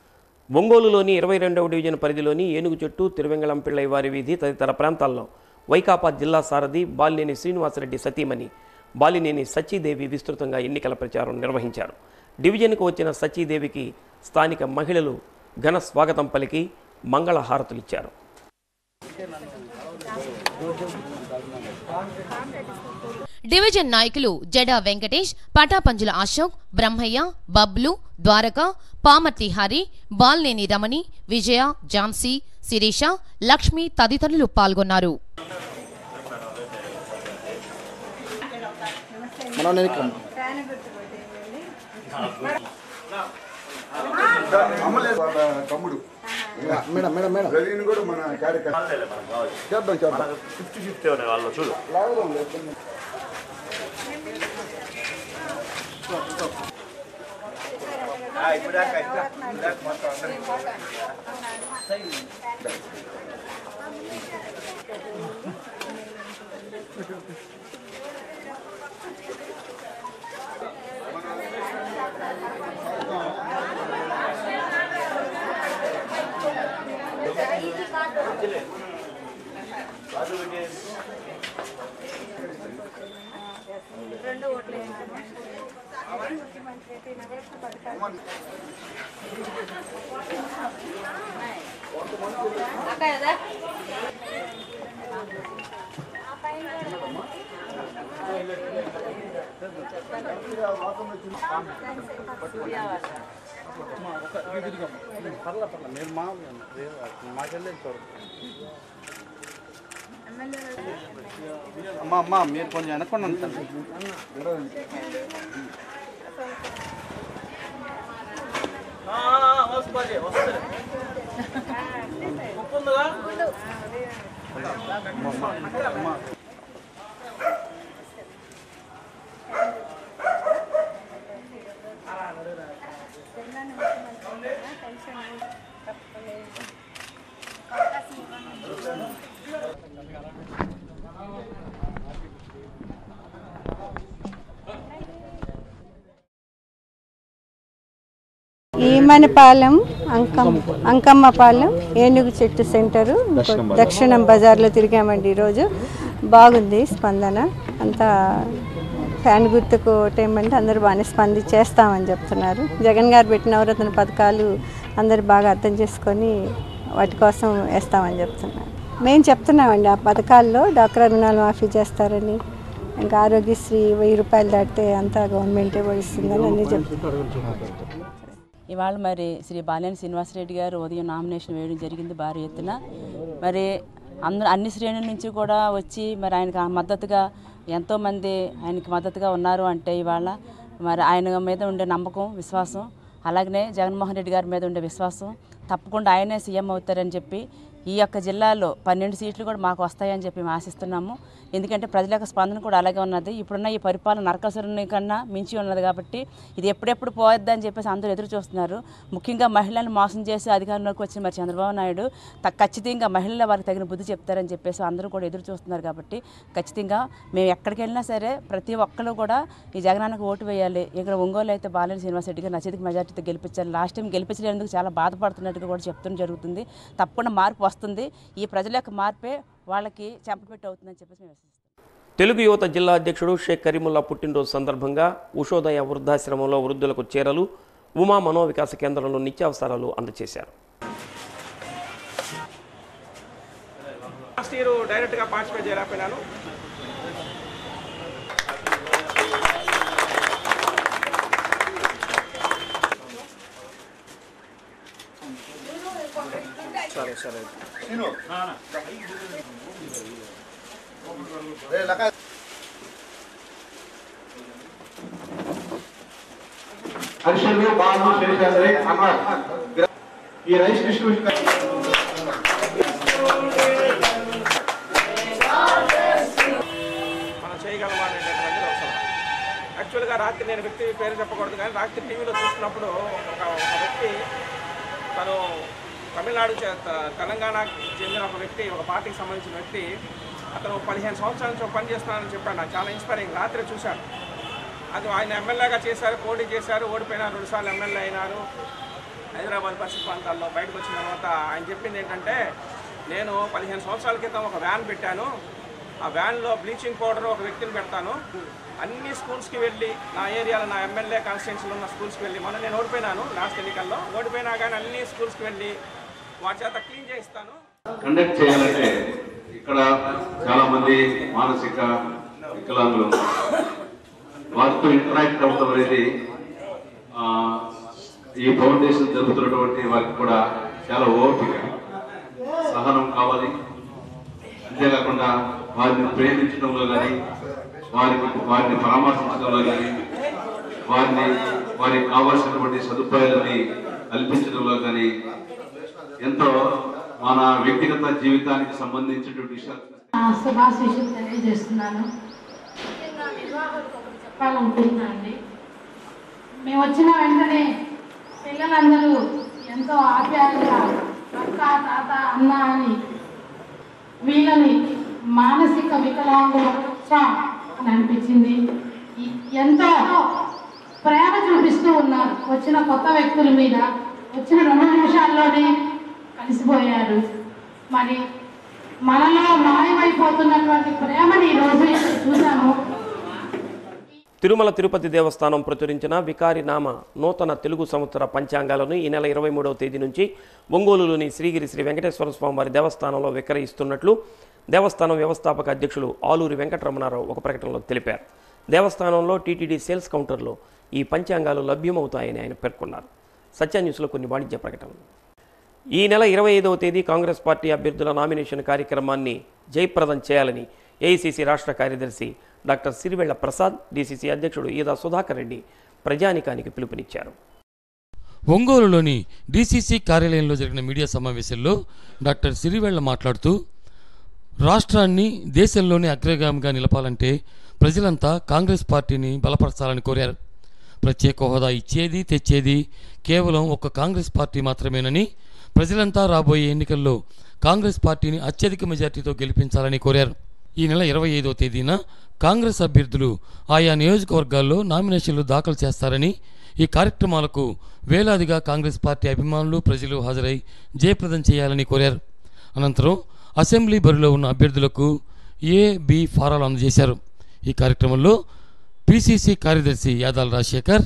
ఒంగోలులోని 22వ డివిజన్ పరిధిలోని ఏనుగు చెట్టు, తిరువెంగళంపిళ్ళై వారి వీధి తదితర ప్రాంతాల్లో వైకాపా జిల్లా సారథి బాలినేని శ్రీనివాసరెడ్డి సతీమణి బాలినేని సచీదేవి విస్తృతంగా ఎన్నికల ప్రచారం నిర్వహించారు. డివిజన్కు వచ్చిన సచీదేవికి స్థానిక మహిళలు ఘన స్వాగతం పలికి మంగళహారతులిచ్చారు. డివిజన్ నాయకులు జడా వెంకటేష్, పటాపంజుల అశోక్, బ్రహ్మయ్య, బబ్లు, ద్వారక, పామర్తి హరి, బాల్నేని రమణి, విజయ, ఝాన్సీ, శిరీష, లక్ష్మి తదితరులు పాల్గొన్నారు. తమ్ముడు మేడం మేడం మేడం రవిని కూడా మన కార్యకర్త చేద్దాం చేద్దాం 50-50 వాళ్ళు చూడు మీరు మాకెళ్ళి చూడండి అమ్మా అమ్మా మీరు కొంచెం వెనక్కుండా ఉంటాను. ఈమనపాలెం అంకమ్మపాలెం ఏనుగు చెట్టు సెంటరు దక్షిణం బజార్లో తిరిగామండి. ఈరోజు బాగుంది స్పందన అంతా. ఫ్యాన్ గుర్తుకు ఓటేయమంటే అందరూ బాగానే చేస్తామని చెప్తున్నారు. జగన్ గారు పెట్టిన నవరత్న పథకాలు అందరూ బాగా అర్థం చేసుకొని వాటి కోసం వేస్తామని చెప్తున్నారు. మేము చెప్తున్నామండి ఆ పథకాల్లో డాక్రా రుణాలు మాఫీ చేస్తారని, ఇంకా ఆరోగ్యశ్రీ 1000 రూపాయలు దాటితే అంతా గవర్నమెంటే భరిస్తుందని అన్నీ చెప్తున్నారు. ఇవాళ మరి శ్రీ బాలినేని శ్రీనివాసరెడ్డి గారు ఉదయం నామినేషన్ వేయడం జరిగింది భారీ ఎత్తున. మరి అన్ని శ్రేణుల నుంచి కూడా వచ్చి మరి ఆయనకు మద్దతుగా ఎంతోమంది ఆయనకి మద్దతుగా ఉన్నారు అంటే ఇవాళ మరి ఆయన మీద ఉండే నమ్మకం, విశ్వాసం, అలాగనే జగన్మోహన్ రెడ్డి గారి మీద ఉండే విశ్వాసం, తప్పకుండా ఆయనే సీఎం అవుతారని చెప్పి ఈ యొక్క జిల్లాలో 12 సీట్లు కూడా మాకు వస్తాయని చెప్పి మేము ఆశిస్తున్నాము. ఎందుకంటే ప్రజల యొక్క స్పందన కూడా అలాగే ఉన్నది. ఇప్పుడున్న ఈ పరిపాలన నరకాసురుని కన్నా మించి ఉన్నది కాబట్టి ఇది ఎప్పుడెప్పుడు పోవద్దని చెప్పేసి అందరూ ఎదురు చూస్తున్నారు. ముఖ్యంగా మహిళలను మోసం చేసి అధికారంలోకి వచ్చిన మరి చంద్రబాబు నాయుడు ఖచ్చితంగా మహిళల వారికి తగిన బుద్ధి చెప్తారని చెప్పేసి అందరూ కూడా ఎదురు చూస్తున్నారు. కాబట్టి ఖచ్చితంగా మేము ఎక్కడికి వెళ్ళినా సరే ప్రతి ఒక్కరు కూడా ఈ జగనానికి ఓటు వేయాలి. ఇక్కడ ఒంగోలు అయితే బాలినేని శ్రీనివాసరెడ్డి గారు అత్యధిక మెజార్టీతో గెలిపించాలి. లాస్ట్ టైం గెలిపించలేందుకు చాలా బాధపడుతున్నట్టుగా కూడా చెప్తూ జరుగుతుంది. తప్పకుండా మార్పు వస్తుంది. ఈ ప్రజల యొక్క మార్పే వాళ్ళకి చెంపపెట్టి అవుతుందని చెప్పేసి మేము తెలుగు యువత జిల్లా అధ్యక్షుడు షేక్ కరీముల్లా పుట్టినరోజు సందర్భంగా ఉషోదయ వృద్ధాశ్రమంలో వృద్ధులకు చీరలు, ఉమా మనోవికాస కేంద్రంలో నిత్యావసరాలు అందజేశారు. డైరెక్ట్గా పార్టిసిపేట్ చేయలేకపోయినాను. సరే హర్షలు బాలు శేషాద్రి అమర్ ఈ రైస్ డిస్ట్రిబ్యూషన్ మనం చేయగలమా అనేటటువంటిది అవసరం. యాక్చువల్గా రాత్రి నేను వ్యక్తి పేరు చెప్పకూడదు కానీ రాత్రి టీవీలో చూసినప్పుడు ఒక వ్యక్తి తను తమిళనాడు తెలంగాణకి చెందిన ఒక వ్యక్తి, ఒక పార్టీకి సంబంధించిన వ్యక్తి, అతను 15 సంవత్సరాల నుంచి పని చేస్తున్నానని చెప్పాడు. నాకు చాలా ఇన్స్పైరింగ్. రాత్రి చూశాను. అది ఆయన ఎమ్మెల్యేగా చేశారు, పోటీ చేశారు, ఓడిపోయినారు, 2 సార్లు ఎమ్మెల్యే అయినారు. హైదరాబాద్ పరిసర ప్రాంతాల్లో బయటకు వచ్చిన తర్వాత ఆయన చెప్పింది ఏంటంటే, నేను 15 సంవత్సరాల క్రితం ఒక వ్యాన్ పెట్టాను. ఆ వ్యాన్లో బ్లీచింగ్ పౌడర్ ఒక వ్యక్తిని పెడతాను. అన్ని స్కూల్స్కి వెళ్ళి నా ఏరియాలో నా ఎమ్మెల్యే కాన్స్టిట్యున్సీలో ఉన్న స్కూల్స్కి వెళ్ళి, మొన్న నేను ఓడిపోయినాను లాస్ట్ ఎన్నికల్లో, ఓడిపోయినా కానీ అన్ని స్కూల్స్కి వెళ్ళి వాటి చేత క్లీన్ చేయిస్తాను. కండక్ట్ చేయాలంటే ఇక్కడ చాలా మంది మానసిక వికలాంగులు వారితో ఇంటరాక్ట్ అవడం అనేది ఈ ఫౌండేషన్ జరుగుతున్నటువంటి వారికి కూడా చాలా ఓపిక, సహనం కావాలి. అంతేకాకుండా వారిని ప్రేమించడంలో కానీ, వారిని పరామర్శించడంలో కానీ, వారికి కావాల్సినటువంటి సదుపాయాలని కల్పించడంలో కానీ ఎంతో మన వ్యక్తిగత జీవితానికి సంబంధించినటువంటి విషయాలు శుభాశీస్సులు తెలియజేస్తున్నాను. చెప్పాలనుకుంటున్నానండి. మేము వచ్చిన వెంటనే పిల్లలందరూ ఎంతో ఆప్యాయంగా అక్క, తాత, అన్న అని వీళ్ళని మానసిక వికలాంగుల అని అనిపించింది. ఎంతో ప్రేమ చూపిస్తూ ఉన్నారు. వచ్చిన కొత్త వ్యక్తుల మీద వచ్చిన 2 నిమిషాల్లోనే కలిసిపోయారు. మరి మనలో మాయమైపోతున్నటువంటి ప్రేమని ఈరోజు చూసాము. తిరుమల తిరుపతి దేవస్థానం ప్రచురించిన వికారినామ నూతన తెలుగు సంవత్సర పంచాంగాలను ఈ నెల 23వ తేదీ నుంచి ఒంగోలులోని శ్రీగిరి శ్రీ వెంకటేశ్వర స్వామివారి దేవస్థానంలో విక్రయిస్తున్నట్లు దేవస్థానం వ్యవస్థాపక అధ్యక్షులు ఆలూరి వెంకటరమణారావు ఒక ప్రకటనలో తెలిపారు. దేవస్థానంలో టీటీడీ సేల్స్ కౌంటర్లో ఈ పంచాంగాలు లభ్యమవుతాయని ఆయన పేర్కొన్నారు. సత్య న్యూస్లో కొన్ని వాణిజ్య ప్రకటనలు. ఈ నెల 25వ తేదీ కాంగ్రెస్ పార్టీ అభ్యర్థుల నామినేషన్ కార్యక్రమాన్ని జయప్రదం చేయాలని ఏఐసీసీ రాష్ట్ర కార్యదర్శి డాక్టర్ సిరివెళ్ల ప్రసాద్, డీసీసీ అధ్యక్షుడు ఈదా సుధాకర్ రెడ్డి ప్రజానికానికి పిలుపునిచ్చారు. ఒంగోలులోని డీసీసీ కార్యాలయంలో జరిగిన మీడియా సమావేశంలో డాక్టర్ సిరివెళ్ల మాట్లాడుతూ, రాష్ట్రాన్ని దేశంలోనే అగ్రగామిగా నిలపాలంటే ప్రజలంతా కాంగ్రెస్ పార్టీని బలపరచాలని కోరారు. ప్రత్యేక హోదా ఇచ్చేది తెచ్చేది కేవలం ఒక్క కాంగ్రెస్ పార్టీ మాత్రమేనని, ప్రజలంతా రాబోయే ఎన్నికల్లో కాంగ్రెస్ పార్టీని అత్యధిక మెజార్టీతో గెలిపించాలని కోరారు. ఈ నెల 25వ తేదీన కాంగ్రెస్ అభ్యర్థులు ఆయా నియోజకవర్గాల్లో నామినేషన్లు దాఖలు చేస్తారని, ఈ కార్యక్రమాలకు వేలాదిగా కాంగ్రెస్ పార్టీ అభిమానులు ప్రజలు హాజరై జయప్రదం చేయాలని కోరారు. అనంతరం అసెంబ్లీ బరిలో ఉన్న అభ్యర్థులకు A-B ఫారాలు అందజేశారు. ఈ కార్యక్రమంలో పిసిసి కార్యదర్శి యాదాల రాజశేఖర్,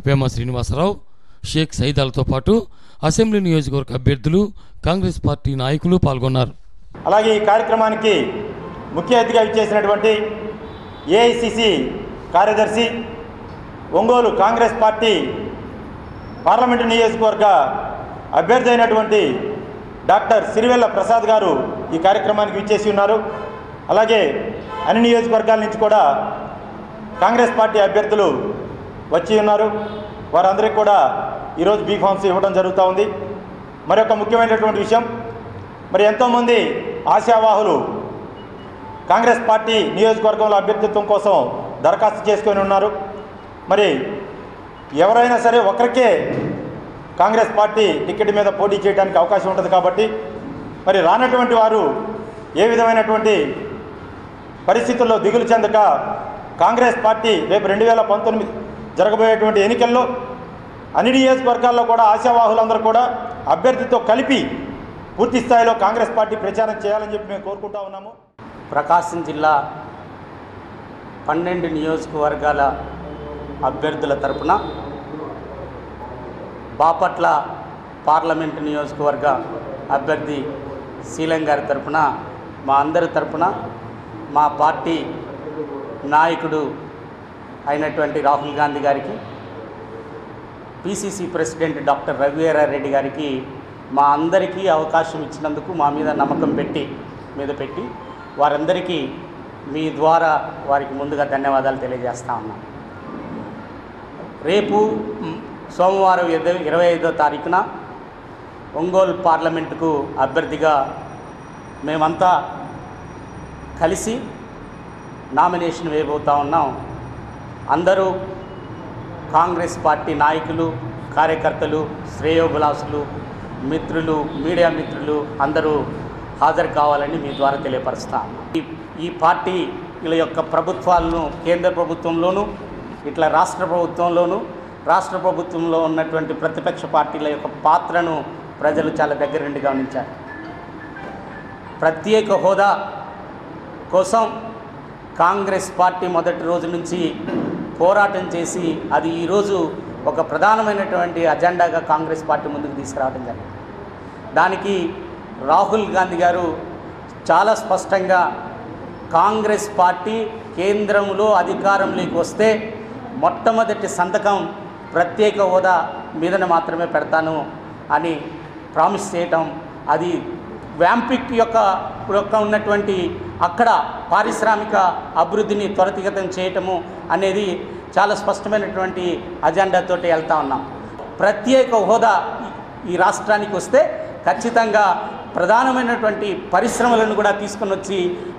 వేమ శ్రీనివాసరావు, షేక్ సైదాలతో పాటు అసెంబ్లీ నియోజకవర్గ అభ్యర్థులు, కాంగ్రెస్ పార్టీ నాయకులు పాల్గొన్నారు. అలాగే ఈ కార్యక్రమానికి ముఖ్య అతిథిగా ఇచ్చేసినటువంటి ఏఐసిసి కార్యదర్శి, ఒంగోలు కాంగ్రెస్ పార్టీ పార్లమెంటు నియోజకవర్గ అభ్యర్థి అయినటువంటి డాక్టర్ సిరివెల్ల ప్రసాద్ గారు ఈ కార్యక్రమానికి విచ్చేసి ఉన్నారు. అలాగే అన్ని నియోజకవర్గాల నుంచి కూడా కాంగ్రెస్ పార్టీ అభ్యర్థులు వచ్చి ఉన్నారు. వారందరికీ కూడా ఈరోజు బీ ఫామ్స్ ఇవ్వడం జరుగుతూ ఉంది. మరొక ముఖ్యమైనటువంటి విషయం, మరి ఎంతోమంది ఆశావాహులు కాంగ్రెస్ పార్టీ నియోజకవర్గంలో అభ్యర్థిత్వం కోసం దరఖాస్తు చేసుకొని ఉన్నారు. మరి ఎవరైనా సరే ఒకరికే కాంగ్రెస్ పార్టీ టికెట్ మీద పోటీ చేయడానికి అవకాశం ఉంటుంది. కాబట్టి మరి రానటువంటి వారు ఏ విధమైనటువంటి పరిస్థితుల్లో దిగులు చెందక కాంగ్రెస్ పార్టీ రేపు 2019 జరగబోయేటువంటి ఎన్నికల్లో అన్ని నియోజకవర్గాల్లో కూడా ఆశావాహులందరూ కూడా అభ్యర్థితో కలిపి పూర్తి స్థాయిలో కాంగ్రెస్ పార్టీ ప్రచారం చేయాలని చెప్పి మేము కోరుకుంటా ఉన్నాము. ప్రకాశం జిల్లా 12 నియోజకవర్గాల అభ్యర్థుల తరపున బాపట్ల పార్లమెంటు నియోజకవర్గ అభ్యర్థి శీలం గారి తరపున, మా అందరి తరపున మా పార్టీ నాయకుడు అయినటువంటి రాహుల్ గాంధీ గారికి, పిసిసి ప్రెసిడెంట్ డాక్టర్ రఘువీరారెడ్డి గారికి మా అందరికీ అవకాశం ఇచ్చినందుకు మా మీద నమ్మకం పెట్టి వారందరికీ మీ ద్వారా వారికి ముందుగా ధన్యవాదాలు తెలియజేస్తా ఉన్నాను. రేపు సోమవారం 25వ తారీఖున ఒంగోలు పార్లమెంటుకు అభ్యర్థిగా మేమంతా కలిసి నామినేషన్ వేయబోతా ఉన్నాం. అందరూ కాంగ్రెస్ పార్టీ నాయకులు, కార్యకర్తలు, శ్రేయోభిలాషులు, మిత్రులు, మీడియా మిత్రులు అందరూ హాజరు కావాలని మీ ద్వారా తెలియపరుస్తాం. ఈ పార్టీల యొక్క ప్రభుత్వాలను కేంద్ర ప్రభుత్వంలోనూ ఇట్లా రాష్ట్ర ప్రభుత్వంలో ఉన్నటువంటి ప్రతిపక్ష పార్టీల యొక్క పాత్రను ప్రజలు చాలా దగ్గర నుండి గమనించారు. ప్రత్యేక హోదా కోసం కాంగ్రెస్ పార్టీ మొదటి రోజు నుంచి పోరాటం చేసి అది ఈరోజు ఒక ప్రధానమైనటువంటి అజెండాగా కాంగ్రెస్ పార్టీ ముందుకు తీసుకురావడం జరిగింది. దానికి రాహుల్ గాంధీ గారు చాలా స్పష్టంగా కాంగ్రెస్ పార్టీ కేంద్రంలో అధికారంలోకి వస్తే మొట్టమొదటి సంతకం ప్రత్యేక హోదా మీదనే మాత్రమే పెడతాను అని ప్రామిస్ చేయటం, అది వ్యాంపిక్ యొక్క ఉన్నటువంటి అక్కడ పారిశ్రామిక అభివృద్ధిని త్వరితగతం చేయటము అనేది చాలా స్పష్టమైనటువంటి అజెండాతో వెళ్తా ఉన్నాం. ప్రత్యేక హోదా ఈ రాష్ట్రానికి వస్తే ఖచ్చితంగా ప్రధానమైనటువంటి పరిశ్రమలను కూడా తీసుకొని వచ్చి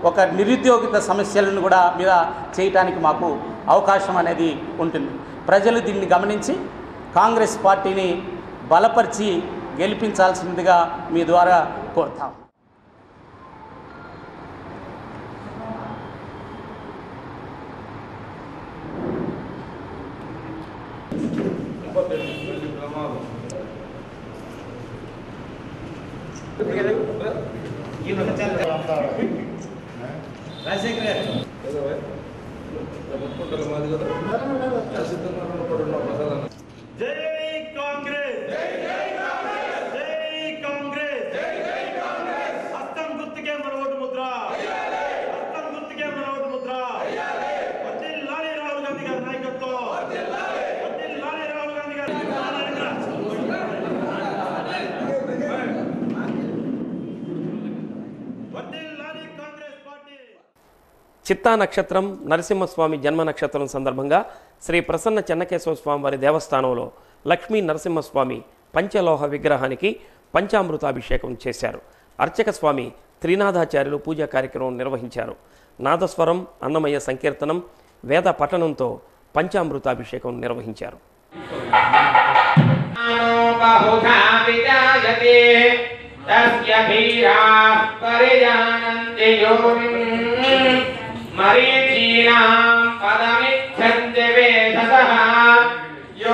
ఒక నిరుద్యోగిత సమస్యలను కూడా మీద చేయటానికి మాకు అవకాశం అనేది ఉంటుంది. ప్రజలు దీన్ని గమనించి కాంగ్రెస్ పార్టీని బలపరిచి గెలిపించాల్సిందిగా మీ ద్వారా కోరుతాం. చిత్తా నక్షత్రం నరసింహస్వామి జన్మ నక్షత్రం సందర్భంగా శ్రీ ప్రసన్న చెన్నకేశవ స్వామి వారి దేవస్థానంలో లక్ష్మీ నరసింహస్వామి పంచలోహ విగ్రహానికి పంచామృతాభిషేకం చేశారు. అర్చక స్వామి త్రినాథాచార్యులు పూజా కార్యక్రమం నిర్వహించారు. నాదస్వరం, అన్నమయ్య సంకీర్తనం, వేద పఠనంతో పంచామృతాభిషేకం నిర్వహించారు. మరీచీనాం పదమిచ్చంతి వేదసః యో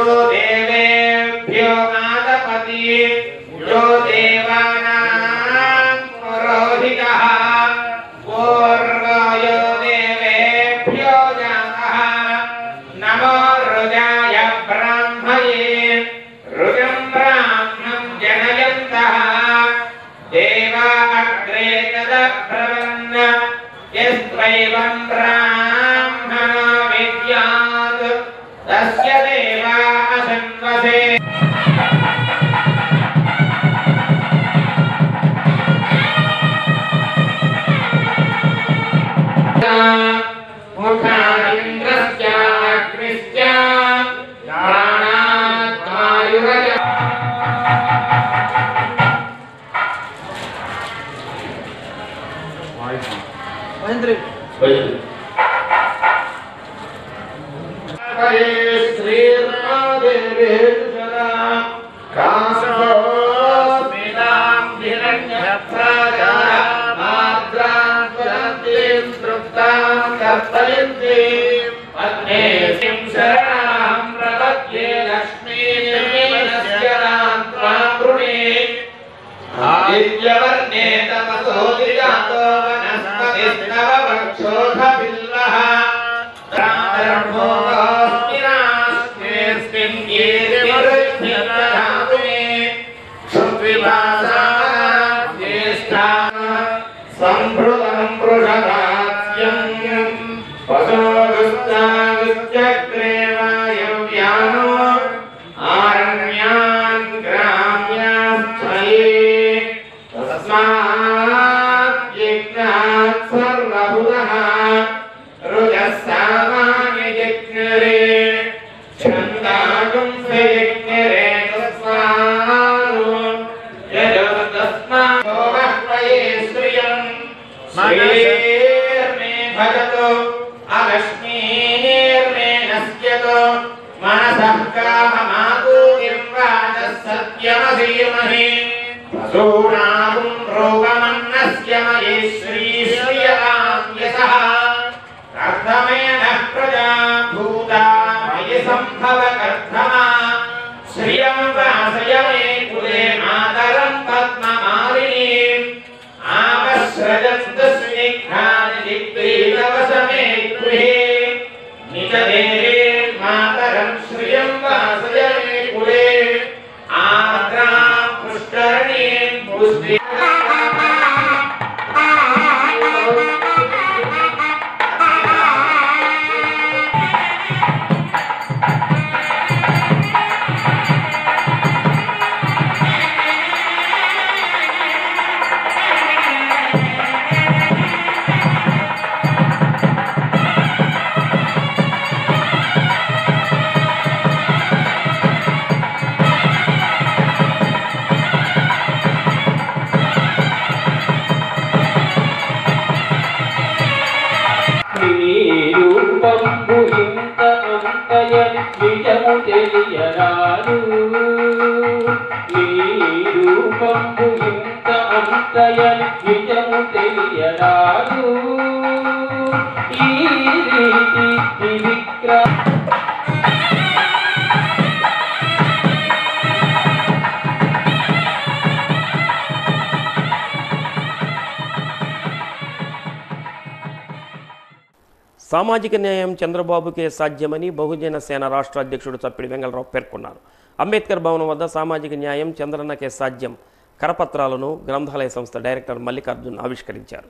సామాజిక న్యాయం చంద్రబాబుకే సాధ్యమని బహుజన సేన రాష్ట్ర అధ్యక్షుడు చప్పిడి వెంగళరావు పేర్కొన్నారు. అంబేద్కర్ భవనం వద్ద సామాజిక న్యాయం చంద్రన్నకే సాధ్యం కరపత్రాలను గ్రంథాలయ సంస్థ డైరెక్టర్ మల్లికార్జున్ ఆవిష్కరించారు.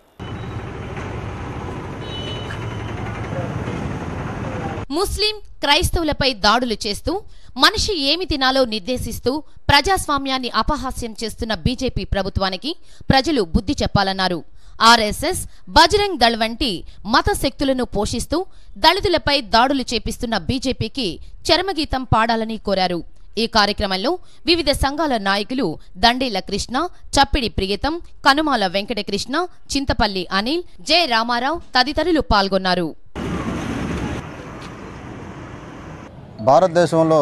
ముస్లిం క్రైస్తవులపై దాడులు చేస్తూ మనిషి ఏమి తినాలో నిర్దేశిస్తూ ప్రజాస్వామ్యాన్ని అపహాస్యం చేస్తున్న బీజేపీ ప్రభుత్వానికి ప్రజలు బుద్ధి చెప్పాలన్నారు. ఆర్ఎస్ఎస్, బజరంగ్ దళ్ వంటి మత శక్తులను పోషిస్తూ దళితులపై దాడులు చేపిస్తున్న బీజేపీకి చరమగీతం పాడాలని కోరారు. ఈ కార్యక్రమంలో వివిధ సంఘాల నాయకులు దండేల కృష్ణ, చప్పిడి ప్రియతం, కనుమాల వెంకటకృష్ణ, చింతపల్లి అనిల్, జె రామారావు తదితరులు పాల్గొన్నారు. భారతదేశంలో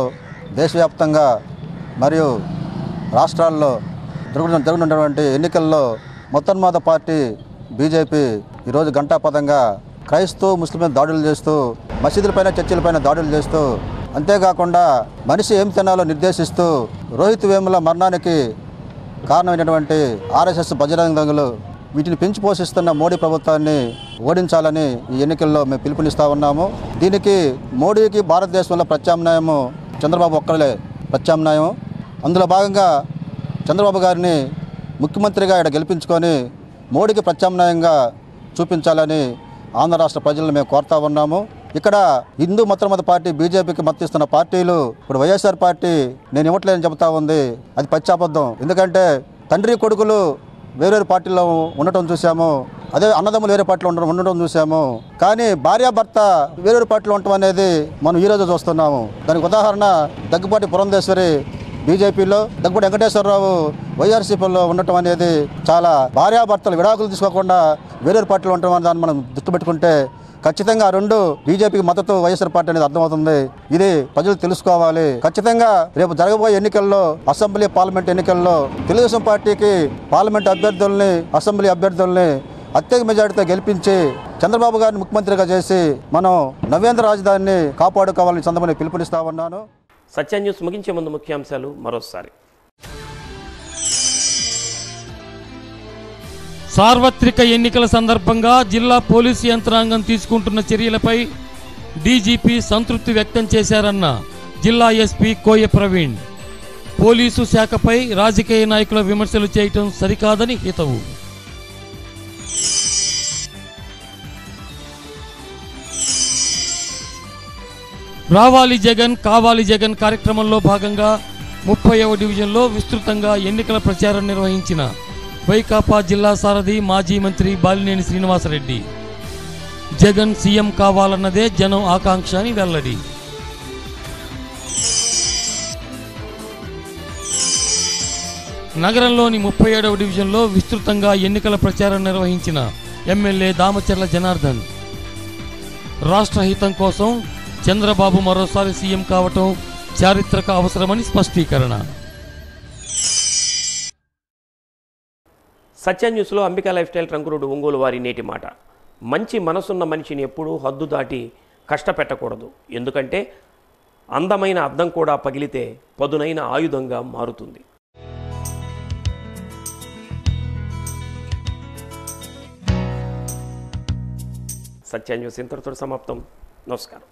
దేశవ్యాప్తంగా మరియు రాష్ట్రాల్లో జరుగుతున్నటువంటి ఎన్నికల్లో మొట్టమొదటి పార్టీ బీజేపీ ఈరోజు గంటాపదంగా క్రైస్తవ ముస్లింల దాడులు చేస్తూ, మసీదులపైన చర్చిలపైన దాడులు చేస్తూ, అంతేకాకుండా మనిషి ఏం తినాలో నిర్దేశిస్తూ రోహిత్ వేముల మరణానికి కారణమైనటువంటి ఆర్ఎస్ఎస్ బజరంగ దళాలు వీటిని పెంచి పోషిస్తున్న మోడీ ప్రభుత్వాన్ని ఓడించాలని ఈ ఎన్నికల్లో మేము పిలుపునిస్తూ ఉన్నాము. దీనికి మోడీకి భారతదేశంలో ప్రత్యామ్నాయము చంద్రబాబు ఒక్కరే ప్రత్యామ్నాయం. అందులో భాగంగా చంద్రబాబు గారిని ముఖ్యమంత్రిగా ఇక్కడ గెలిపించుకొని మోడీకి ప్రత్యామ్నాయంగా చూపించాలని ఆంధ్ర రాష్ట్ర ప్రజలను మేము కోరుతా ఉన్నాము. ఇక్కడ హిందూ మత పార్టీ బీజేపీకి మద్దతిస్తున్న పార్టీలు ఇప్పుడు వైఎస్ఆర్ పార్టీ నేను ఇవ్వట్లేదని చెబుతా ఉంది. అది పచ్చాబద్ధం. ఎందుకంటే తండ్రి కొడుకులు వేరే పార్టీలో ఉండటం చూసాము, అదే అన్నదమ్ములు వేరే పార్టీలో ఉండటం చూసాము. కానీ భార్యాభర్త వేరే పార్టీలో ఉండటం అనేది మనం ఈరోజు చూస్తున్నాము. దానికి ఉదాహరణ దగ్గుపాటి పురంధేశ్వరి బీజేపీలో, దగ్గుపాటి వెంకటేశ్వరరావు వైఆర్సీపీలో ఉండటం అనేది చాలా భార్యాభర్తలు విడాకులు తీసుకోకుండా వేరే పార్టీలో ఉండటం అనే దాన్ని మనం దృష్టి పెట్టుకుంటే ఖచ్చితంగా రెండు బీజేపీకి మద్దతు వైఎస్ఆర్ పార్టీ అనేది అర్థమవుతుంది. ఇది ప్రజలు తెలుసుకోవాలి. ఖచ్చితంగా రేపు జరగబోయే ఎన్నికల్లో అసెంబ్లీ పార్లమెంట్ ఎన్నికల్లో తెలుగుదేశం పార్టీకి పార్లమెంట్ అభ్యర్థుల్ని అసెంబ్లీ అభ్యర్థుల్ని అత్యధిక మెజార్టీతో గెలిపించి చంద్రబాబు గారిని ముఖ్యమంత్రిగా చేసి మనం నవేంద్ర రాజధానిని కాపాడుకోవాలని సందర్భంగా పిలుపునిస్తా ఉన్నాను. సత్య న్యూస్ ముగించే ముందు ముఖ్యాంశాలు మరోసారి. సార్వత్రిక ఎన్నికల సందర్భంగా జిల్లా పోలీసు యంత్రాంగం తీసుకుంటున్న చర్యలపై డీజీపీ సంతృప్తి వ్యక్తం చేశారన్న జిల్లా ఎస్పీ కోయ ప్రవీణ్. పోలీసు శాఖపై రాజకీయ నాయకుల విమర్శలు చేయటం సరికాదని హితవు. రావాలి జగన్ కావాలి జగన్ కార్యక్రమంలో భాగంగా 30వ డివిజన్లో విస్తృతంగా ఎన్నికల ప్రచారం నిర్వహించిన వైకాపా జిల్లా సారథి మాజీ మంత్రి బాలినేని శ్రీనివాసరెడ్డి. జగన్ సీఎం కావాలన్నదే జనం ఆకాంక్ష అని వెల్లడి. నగరంలోని 37వ డివిజన్లో విస్తృతంగా ఎన్నికల ప్రచారం నిర్వహించిన ఎమ్మెల్యే దామచర్ల జనార్దన్. రాష్ట్ర హితం కోసం చంద్రబాబు మరోసారి సీఎం కావటం చారిత్రక అవసరమని స్పష్టీకరణ. సత్య న్యూస్లో అంబికా లైఫ్ స్టైల్ ట్రంకురోడ్ ఒంగోలు వారి నేటి మాట. మంచి మనసున్న మనిషిని ఎప్పుడూ హద్దు దాటి కష్టపెట్టకూడదు. ఎందుకంటే అందమైన అద్దం కూడా పగిలితే పదునైన ఆయుధంగా మారుతుంది. సత్య న్యూస్ ఇంతటితో సమాప్తం. నమస్కారం.